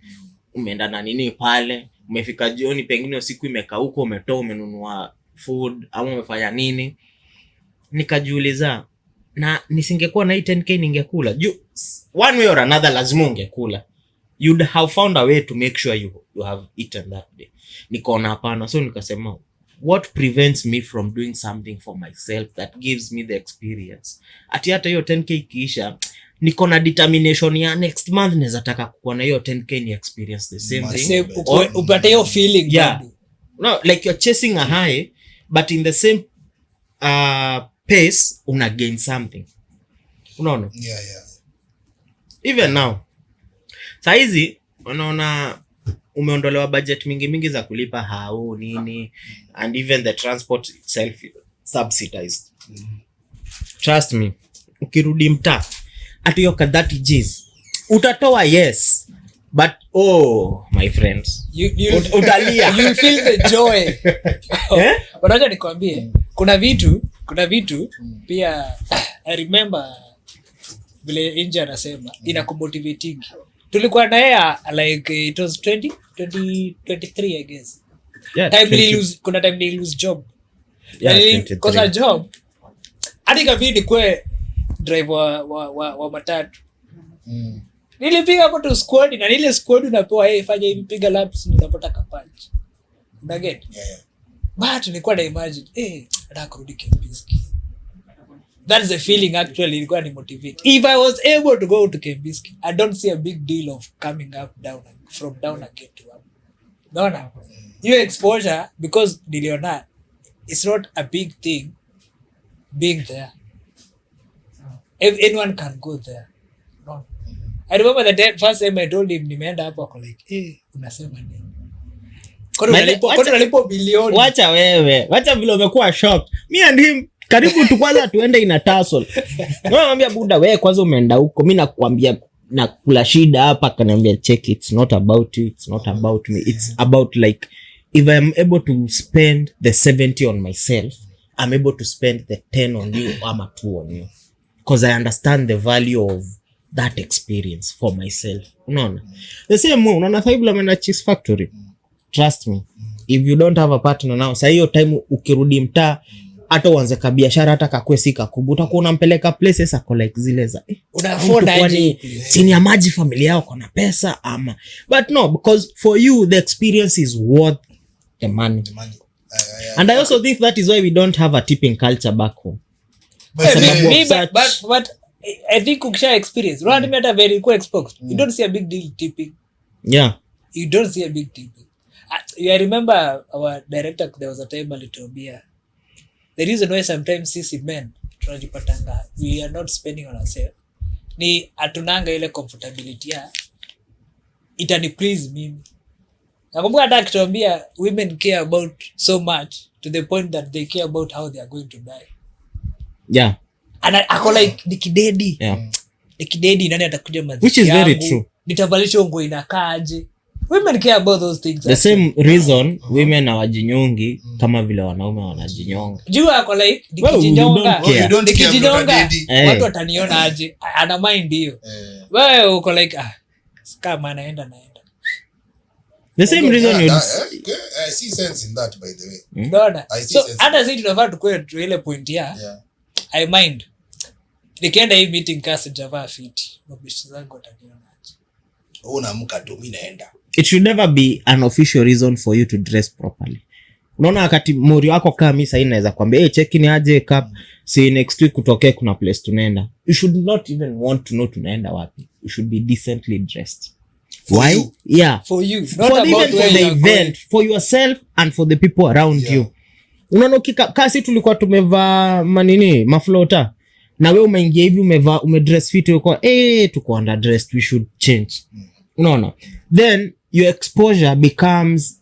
umeenda na nini pale, umefika jioni pengine usiku imekauka, umetoa umenunua food ama umefanya nini. Nikajiuliza na nisingekuwa na hii 10k ningekula. One way or another lazima ungekula. You'd have found a way to make sure you have eaten that day. Nikaona hapana, so nikasema what prevents me from doing something for myself that gives me the experience. Ati hata hiyo 10k ikiisha, niko na determination ya next month naweza taka kuwa na hiyo 10k ni experience the same thing. Same, upate hiyo feeling. Yeah. bado. No, like you're chasing a high, but in the same pace una gain something. Unaona? Yeah. Even now. Saizi unaona umeondolewa budget mingi za kulipa hao nini, and even the transport itself subsidized. Trust me, ukirudi mtaa ati hiyo 30 Gs utatoa, yes, but oh my friends, utalia. You feel the joy. Unajua nikwambie, kuna vitu pia I remember vile Inja anasema inakumotivating. Tulikuwa na yeye like it was 2023 I guess. Yeah, Kuna time ni lose job. Yeah, Yani 23. kosa job. Hadi kabidi kwe driver wa matatu. Nilipiga kwa tu squad na ile squad unapewa fanya hivi, piga laps unapata kapunch. Una get? Yeah. But nilikuwa na imagine nataka kurudi Kempinski. That's the feeling actually ilikuwa ni motivate. If I was able to go to Kempinski, I don't see a big deal of coming up down from down again to up. No. Your exposure, because niliona it's not a big thing being there. If anyone can go there. No. I remember the first time I told him nimeenda hapo ako like, unasema nini? Kwa nalipo bilioni. Wacha wewe, wacha vile umekuwa shocked. Me and him karibu tu kwanza tuende ina tussle. Namwambia buda wewe kwanza umeenda huko, mimi nakwambia na kula shida hapa, kaniambia check, it's not about you, it's not about me, it's about like if I am able to spend the 70 on myself, I'm able to spend the 10 on you ama 2 on you, because I understand the value of that experience for myself. Unaona? The same way unaona Fibula ameenda Cheese Factory. Trust me, if you don't have a partner now, saa hiyo time ukirudi mtaa hata uanze ka biashara hata kakwe sika kubwa, utakuwa unampeleka places ako like zile za Unaafford aje chini ya maji familia yao kuna pesa ama, but no, because for you the experience is worth the money. And I also think that is why we don't have a tipping culture back home. But I think ukisha experience unaona mimi hata very cool exposed you don't see a big deal tipping. You don't see a big tipping. I remember our director, there was a time alituambia the reason why sometimes sisi men tunajipatanga we are not spending on ourselves ni atunanga ile comfortability ya itani please mimi. Nakumbuka hata akituambia women care about so much to the point that they care about how they are going to die. And ako like nikidedi. Nikidedi nani atakuja mazishi which is yangu, very true. Nitavalisha nguo inakaaje. Women care about those things. The same reason women hawajinyongi kama vile wanaume wanajinyonga. Jua ako like nikijinyonga watu wataniona aje. Ana mind hiyo. Wewe uko like kama naenda. The same reason you I see sense in that by the way. Dona. So hata sisi tunafaa tukue ile point ya I mind. Nikienda hii meeting kasi javaa fiti. Mabishi zangu wataniona aje. Unaamka tu mimi naenda. It should never be an official reason for you to dress properly. Unaona wakati mori wako kama mimi sasa inaweza kwambia check in aje cup see next week kutokea kuna place tunaenda. You should not even want to know tunaenda wapi. You should be decently dressed. For why? You. Yeah. For you. For the event, for yourself and for the people around you. Unaona kasi tulikuwa tumevaa manini maflota. Na wewe umeingia hivi umevaa umedress fit uko tuko underdressed, we should change. Unaona? Then your exposure becomes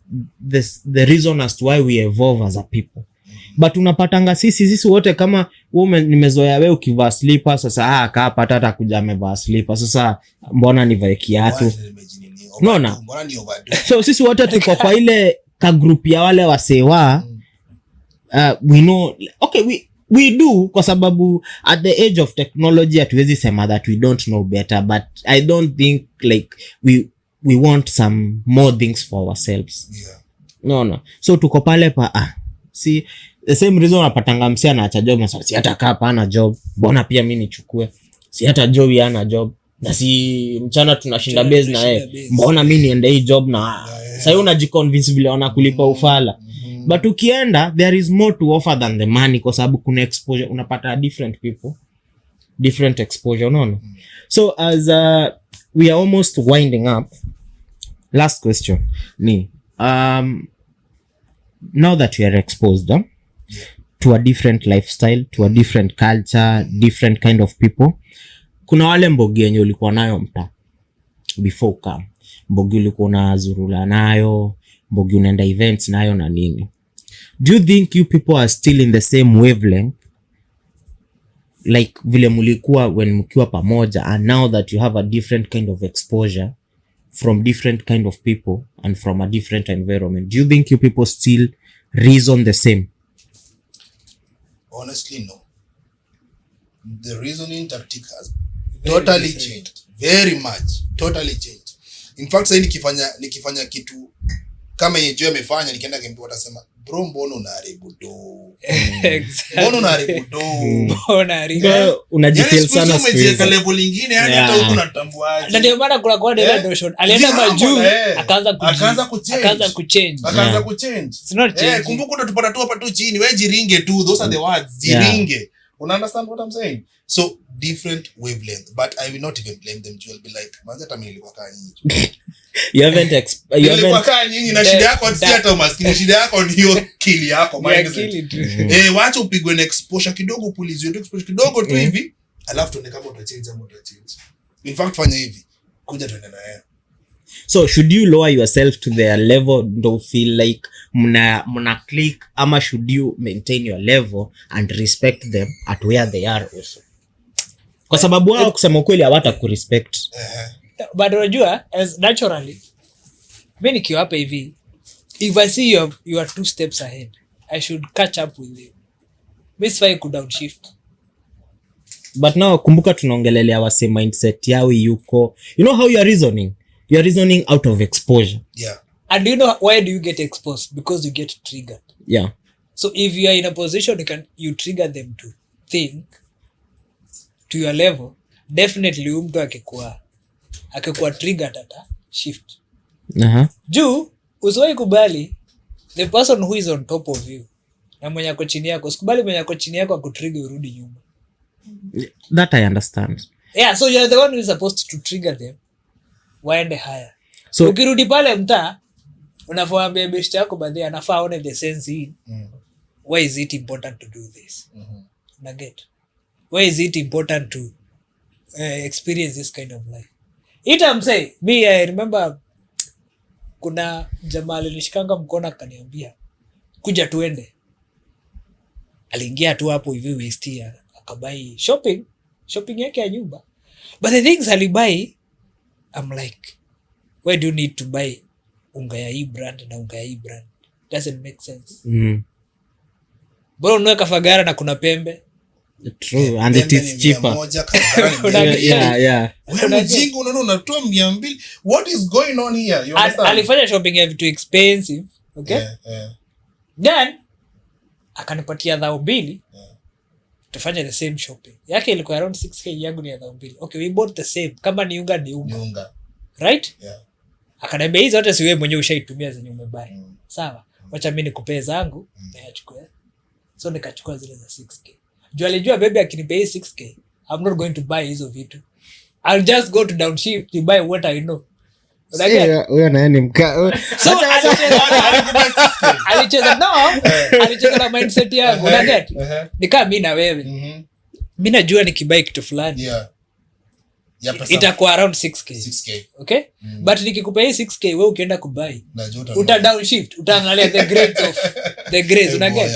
the reason as to why we evolve as a people. But unapatanga sisi wote kama wewe nimezoea wewe ukivaa slippers sasa kaa pata hata kuja amevaa slippers sasa mbona nivae kiatu. Unaona? So sisi wote tuko kwa ile ka group ya wale wasewa we know okay we do kwa sababu at the age of technology hatuwezi sema that we don't know better, but I don't think like we want some more things for ourselves. No. So tuko pale see the same reason unapatanga msi anaacha job sasa si hata kaa pana job mbona pia mimi nichukue, si hata job yana job na si mchana tunashinda base na yeye mbona mimi niende hii job na sasa unajiconvince vile wanakulipa ufala. But ukienda there is more to offer than the money kwa sababu kuna exposure unapata different people different exposure unaona. So as we are almost winding up, last question ni now that you are exposed to a different lifestyle, to a different culture, different kind of people, kuna wale mbogi yenye ulikuwa nayo mta before come mbogi ulikuwa unazurula nayo mbogi unaenda events nayo na nini. Do you think you people are still in the same wavelength like vile mulikuwa when mkiwa pamoja, and now that you have a different kind of exposure from different kind of people and from a different environment, do you think you people still reason the same? Honestly no. The reasoning tactic has totally changed. Very much. Totally changed. In fact sasa nikifanya kitu kama yenyewe amefanya nikienda kempi watasema bro mbona unaharibu do. Mbona unaharibu do. Mbona haribu. Unajifeel sana siku hizi. Umejiweka level nyingine yani hata huko unatambuaje. Na ndio maana kuna ile notion. Alienda majuu akaanza kuchange. It's not change. Kumbuka utapata tu hapa tu chini wewe jiringe tu, those are the words. Jiringe. You understand what I'm saying? So different wavelength, but I will not even blame them. You will be like manza hata mimi nilikuwa kaa nyinyi. You haven't kaa nyinyi na shida yako si hata umaskini, shida yako ni hiyo kili yako mindset. Wacha upigwe na exposure kidogo, pulizi ndio exposure kidogo tu hivi, alafu tuone kama utachange ama utachange. In fact fanya hivi, kuja tuende na yeye. So should you lower yourself to their level, don't feel like mna click, ama should you maintain your level and respect them at where they are also? Kwa sababu wao kusema ukweli hawata kurespect. But unajua as naturally mimi nikiwa hapa hivi, if I see you are 2 steps ahead, I should catch up with you. Miss Fai could downshift. But now kumbuka tunaongelelea wase mindset yao yuko. You know how you are reasoning? You are reasoning out of exposure. Yeah. And you know why do you get exposed? Because you get triggered. Yeah. So if you are in a position you trigger them to think to your level, definitely mtu akikuwa triggered ata shift. Juu usiwahi kubali the person who is on top of you na mwenye ako chini yako, usikubali mwenye ako chini yako akutrigger urudi nyuma. That I understand. Yeah, so you're the one who is supposed to trigger them waende higher. So Ukirudi pale mtaa unafaambia best yako baadhi anafaa one the sense in why is it important to do this. Na get why is it important to experience this kind of life. I'm saying me I remember kuna jamaa alinishikanga mkono akaniambia kuja tuende. Aliingia tu hapo hivi Westia akabai shopping yake ya nyumba. But the things alibai, I'm like, why do you need to buy unga ya hii brand na unga ya hii brand? Doesn't make sense. Bora ununue Kafagara na kuna pembe. True, and it is cheaper. Yeah. Wewe mjinga unatoa 200. What is going on here? You understand? Alifanya shopping ya vitu expensive, okay? Yeah. Then akanipatia 2,000. Tufanye the same shopping. Yake ilikuwa around 6k, yangu ni 2,000. Okay, we bought the same. Kama ni unga. Right? Yeah. Akaniambia hizo hata si wewe mwenyewe ushaitumia zenye umebuy. Sawa. Wacha mimi nikupe zangu na yachukue. So nikachukua zile za 6k. Alijua baby akinipea 6k, I'm not going to buy hizo vitu. I'll just go to downshift to buy what I know. Huyo naye ni mka. So alicheza na mindset yangu. Unaget? Nikaa mimi na wewe. Mimi najua nikibuy kitu fulani. Yeah. Itakuwa around 6k. Okay? But nikikupa hii 6k wewe ukienda kubuy, uta downshift, utaangalia the grades, unaget?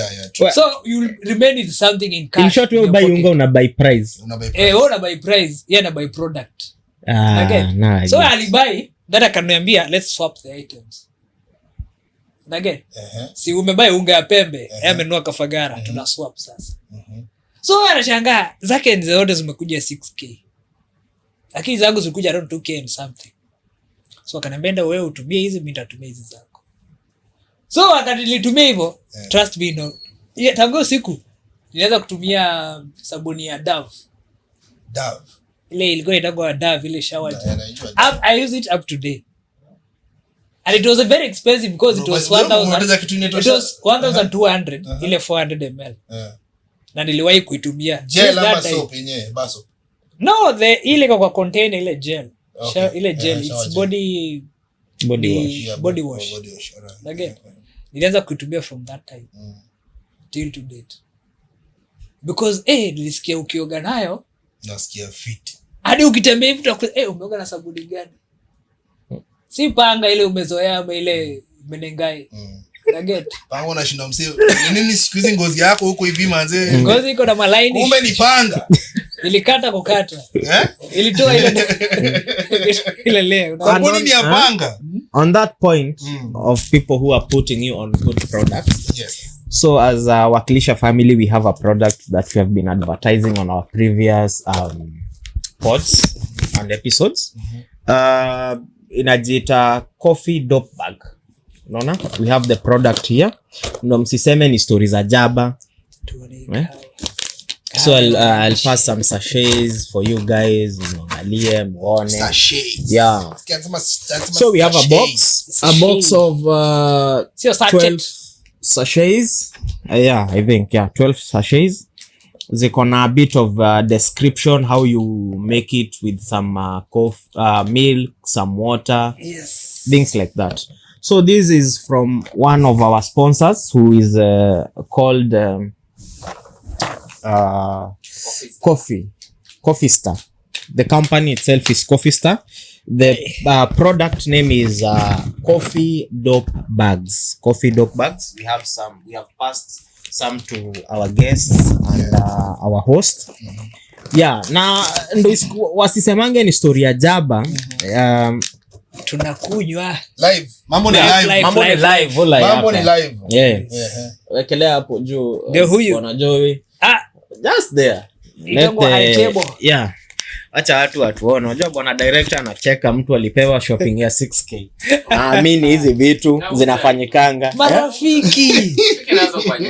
So you remain with something in cash. In short, wewe buy unga una buy price. Wewe una buy price, yeye ana buy product. Nice. So alibuy, dada akaniambia let's swap the items. Unaget? Si umebuy unga ya pembe, yeye amenunua Kafagara, tuna swap sasa. So anashangaa zake zote zimekuja 6k. Lakini zangu zilikuja around 2k and something. So akaniambia wewe utumie hizi, mimi nitatumia hizi zako. So akanitumia hivyo, trust me no. Tangu siku nilianza kutumia sabuni ya Dove. Ile ilikuwa inaitwa Dove, ile shower gel. I use it up to date. And it was very expensive because it was 1,200 ile 400 ml. Na niliwahi kuitumia. Gel ama soap yenyewe, baso. No, ile kwa container ile gel. Okay. Ile gel it's body wash. Again, nilianza kuitumia from that time till to date. Because nilisikia ukioga nayo nasikia fit. Hadi ukitembea hivi utakuwa umeoga na sabuni gani? Si panga ile umezoea ama ile menengai. Again, panga unashinda mseo. Nini siku hizi ngozi yako huko hivi manze? Ngozi iko na malaini. Kumbe ni panga. Ilikata kukata. Ilitoa ile leo. Sabuni ni ya panga. On that point of people who are putting you on good products. Yes. So as a Wakilisha family, we have a product that we have been advertising on our previous pods and episodes. Inajiita coffee dope bag. Unaona? We have the product here. Ndo msiseme ni stories za jaba. So I'll pass some sachets for you guys, muangalie, muone. Sachets. Yeah. So we have a box of 12 sachets. I think 12 sachets. Ziko na a bit of description how you make it with some milk, some water, things like that. So this is from one of our sponsors who is called Coffee Star. The company itself is Coffee Star. The product name is Coffee Dope Bags. Coffee Dope Bags. We have passed some to our guests and our host. Yeah, na ndo wasisemange ni story ya jaba. Tunakunywa live. Mambo ni live. Yeah. Wekelea hapo juu. Ndio huyu. Wanajoi. Just there. Yeah. Acha watu watuone. Unajua bwana director anacheka mtu alipewa shopping ya 6k. Naamini hizi vitu zinafanyikanga. Marafiki.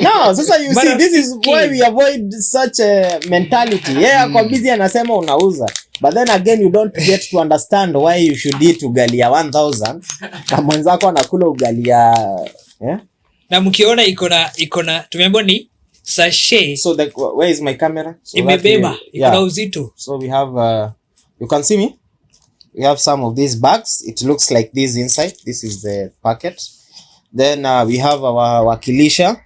No, sasa you see this is why we avoid such a mentality. Kwa busy anasema unauza. But then again you don't get to understand why you should eat ugali ya 1000 na mwenzako anakula ugali ya na mkiona iko na tumeambiwa ni sachet So where is my camera? So imebeba that iko na uzito. So we have you can see me. We have some of these bags. It looks like this inside. This is the packet. Then we have our Wakilisha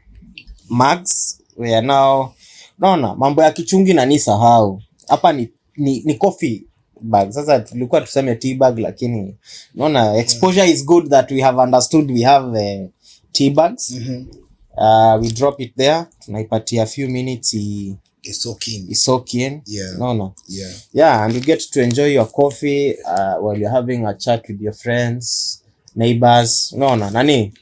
mugs. We are now mambo ya kichungi na nisahau. Hapa ni coffee bag. Sasa tulikuwa tuseme tea bag lakini naona exposure is good that we have understood we have tea bags. We drop it there. Tunaipatia a few minutes It's so keen. Yeah. Yeah, and you get to enjoy your coffee while you're having a chat with your friends, neighbors. Nani?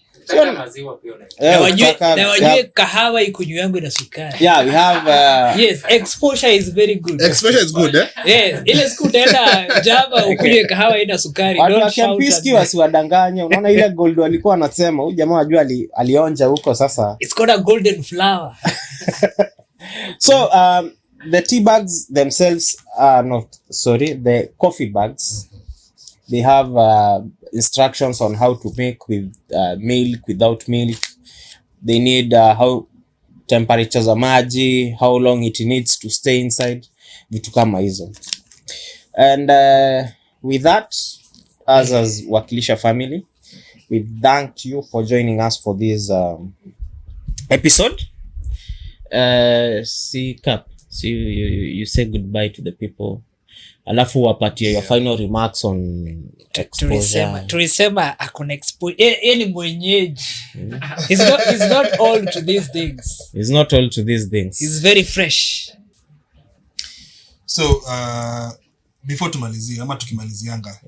Na wajue kahawa ikunywa yangu ina sukari. Yeah, we have yes, exposure is very good. Exposure is good, eh? Yes, ile siku utaenda Java ukunywe kahawa ina sukari. Don't shout. Kempinski wasiwadanganye. Unaona ile gold walikuwa wanasema, huyu jamaa ajua alionja huko sasa. It's got a golden flower. So the tea bags themselves are the coffee bags. They have instructions on how to make with milk, without milk. They need how temperatures za maji, how long it needs to stay inside, vitu kama hizo. And with that, as Wakilisha family, we thank you for joining us for this episode. You say goodbye to the people. Alafu wapatie your final remarks on exposure. Tulisema akuna exposure. Yeye ni mwenyeji. He's not all to these things. He's not all to these things. He's very fresh. So before tumalizie ama tukimalizianga,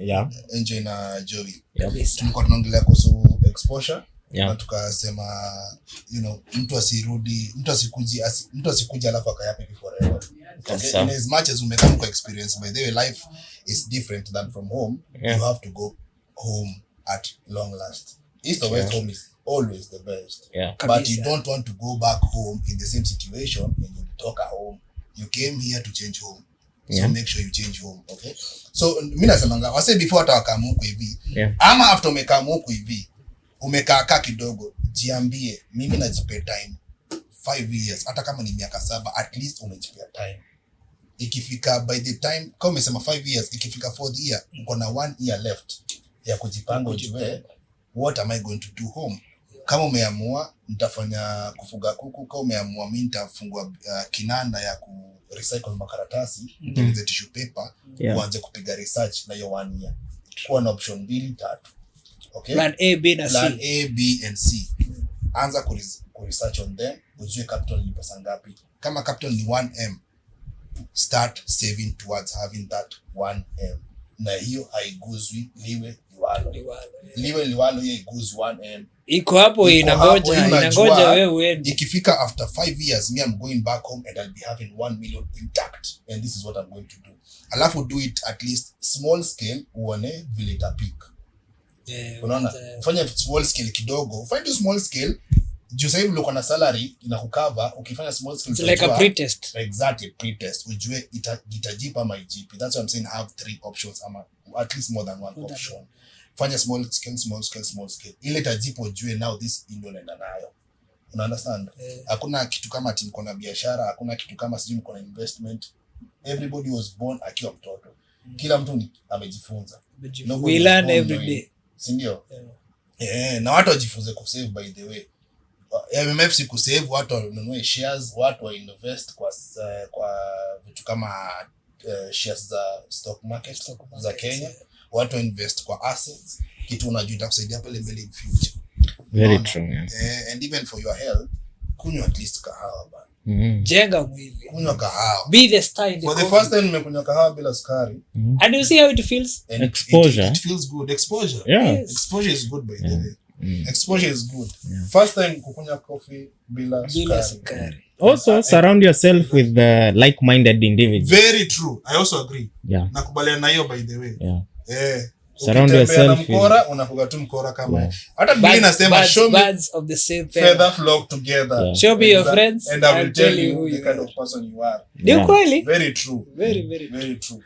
enjoy na Joey. Tulikuwa tunaongelea kuhusu exposure. Na tukasema mtu asikuje alafu akayape forever. Okay? And as much as umekam kwa experience, by the way, life is different than from home. You have to go home at long last. East or west home is always the best. But you don't want to go back home in the same situation and you talk at home. You came here to change home. So make sure you change home, okay? So mimi nasemanga wase before hata wakamu huko hivi. Ama after umekamu huko hivi, umekaa kidogo, jiambie mimi najipe time 5 years, hata kama ni miaka 7, at least umejipea time. Ikifika by the time kama umesema 5 years, ikifika 4th year uko na 1 year left ya kujipanga, ujue what am I going to do home. Kama umeamua nitafanya kufuga kuku, kama umeamua mimi nitafungua kinanda ya ku recycle makaratasi, nitengeneze tissue paper, uanze kupiga research na hiyo 1 year. Kuwa na option 2-3. Okay? Plan A, B na C. Plan A, B and C. Anza ku research on them, ujue capital ni pesa ngapi. Kama capital ni 1M, start saving towards having that 1M. Na hiyo haiguzwi liwe liwalo hiyo iguzwi 1M. Iko hapo inangoja wewe uende. Ikifika after 5 years, me I'm going back home and I'll be having 1 million intact, and this is what I'm going to do. Alafu do it at least small scale, uone vile itapik. Unaona, ufanye small scale kidogo, ufanye small scale juu sasa hivi uko na salary inakukava. Ukifanya small scale, it's like a pre-test. Exactly, pre-test, ujue itajipa my GP. That's why I'm saying have 3 options, ama at least more than 1 option. Fanya small scale, ile itajipa ujue now this ndio naenda nayo. Una understand? Hakuna kitu kama ati niko na biashara, hakuna kitu kama sijui niko na investment. Everybody was born akiwa mtoto. Kila mtu amejifunza. We learn every day. Sindio? Na watu wajifunze kusave, by the way. MMF si kusave, watu wanunue shares, watu wa invest kwa vitu kama shares za stock market za Kenya, watu invest kwa assets, kitu unajua itakusaidia pale mbele in future. Very true. And even for your health, kunywa at least kahawa bana. Jenga mwili. Kunywa kahawa. Be the style. For the first time nimekunywa kahawa bila sukari. And you see how it feels? And exposure. It feels good. Exposure. Yes. Exposure is good, by the way. Exposure is good. First time kukunywa coffee bila sukari. Also surround yourself with like-minded individuals. Very true. I also agree. Nakubaliana na hiyo, by the way. Surround yourself with mkora, unakuga tu mkora kama. Hata Biblia inasema show me birds of the same feather flock together. Show me your friends and I will tell you the kind of person you are. Ndio kweli? Very true. Very true.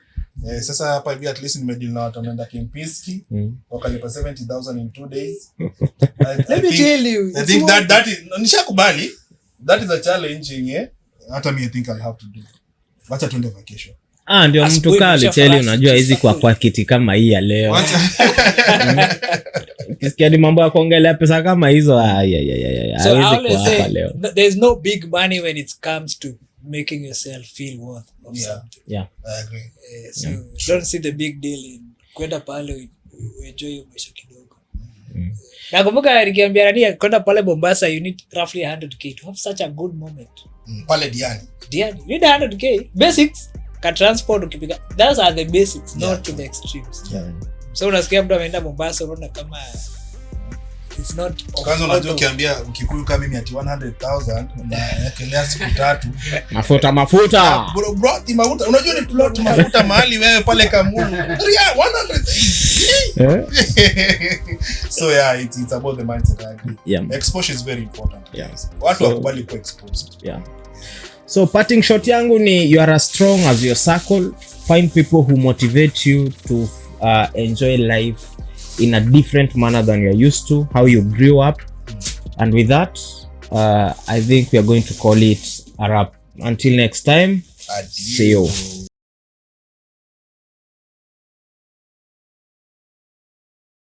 Sasa hapa hivi at least nimedeal na watu wanaenda Kempinski, wakalipa 70,000 in 2 days. Let me tell you. I think that is nishakubali. that is a challenge yenye hata me I think I'll have to do. Wacha tuende vacation. Ndio mtu kaa alicheli, unajua hizi kwa kiti kama hii ya leo. Kisikia ni mambo ya kuongelea pesa kama hizo, So I always say there's no big money when it comes to making yourself feel worth of something. Yeah. I agree. So don't see the big deal in kwenda pale enjoy maisha kidogo. Nakumbuka nikiambia Rania kwenda pale Mombasa you need roughly 100k to have such a good moment. Pale Diani. You need 100k basics. Ka transport ukipiga, those are the basics, not to the extremes. So unasikia mtu ameenda Mombasa unaona kama it's not. Kwanza unajua ukiambia Mkikuyu kama mimi ati 100,000 na ekelea siku 3 mafuta bro mafuta, unajua ni plot mafuta mahali wewe pale Kamulu 100. So yeah, it's about the mindset. I agree. Exposure is very important. Watu wakubali ku exposed. So parting shot yangu ni you are as strong as your circle. Find people who motivate you to enjoy life in a different manner than you're used to, how you grew up. And with that, I think we are going to call it a wrap. Until next time, see you.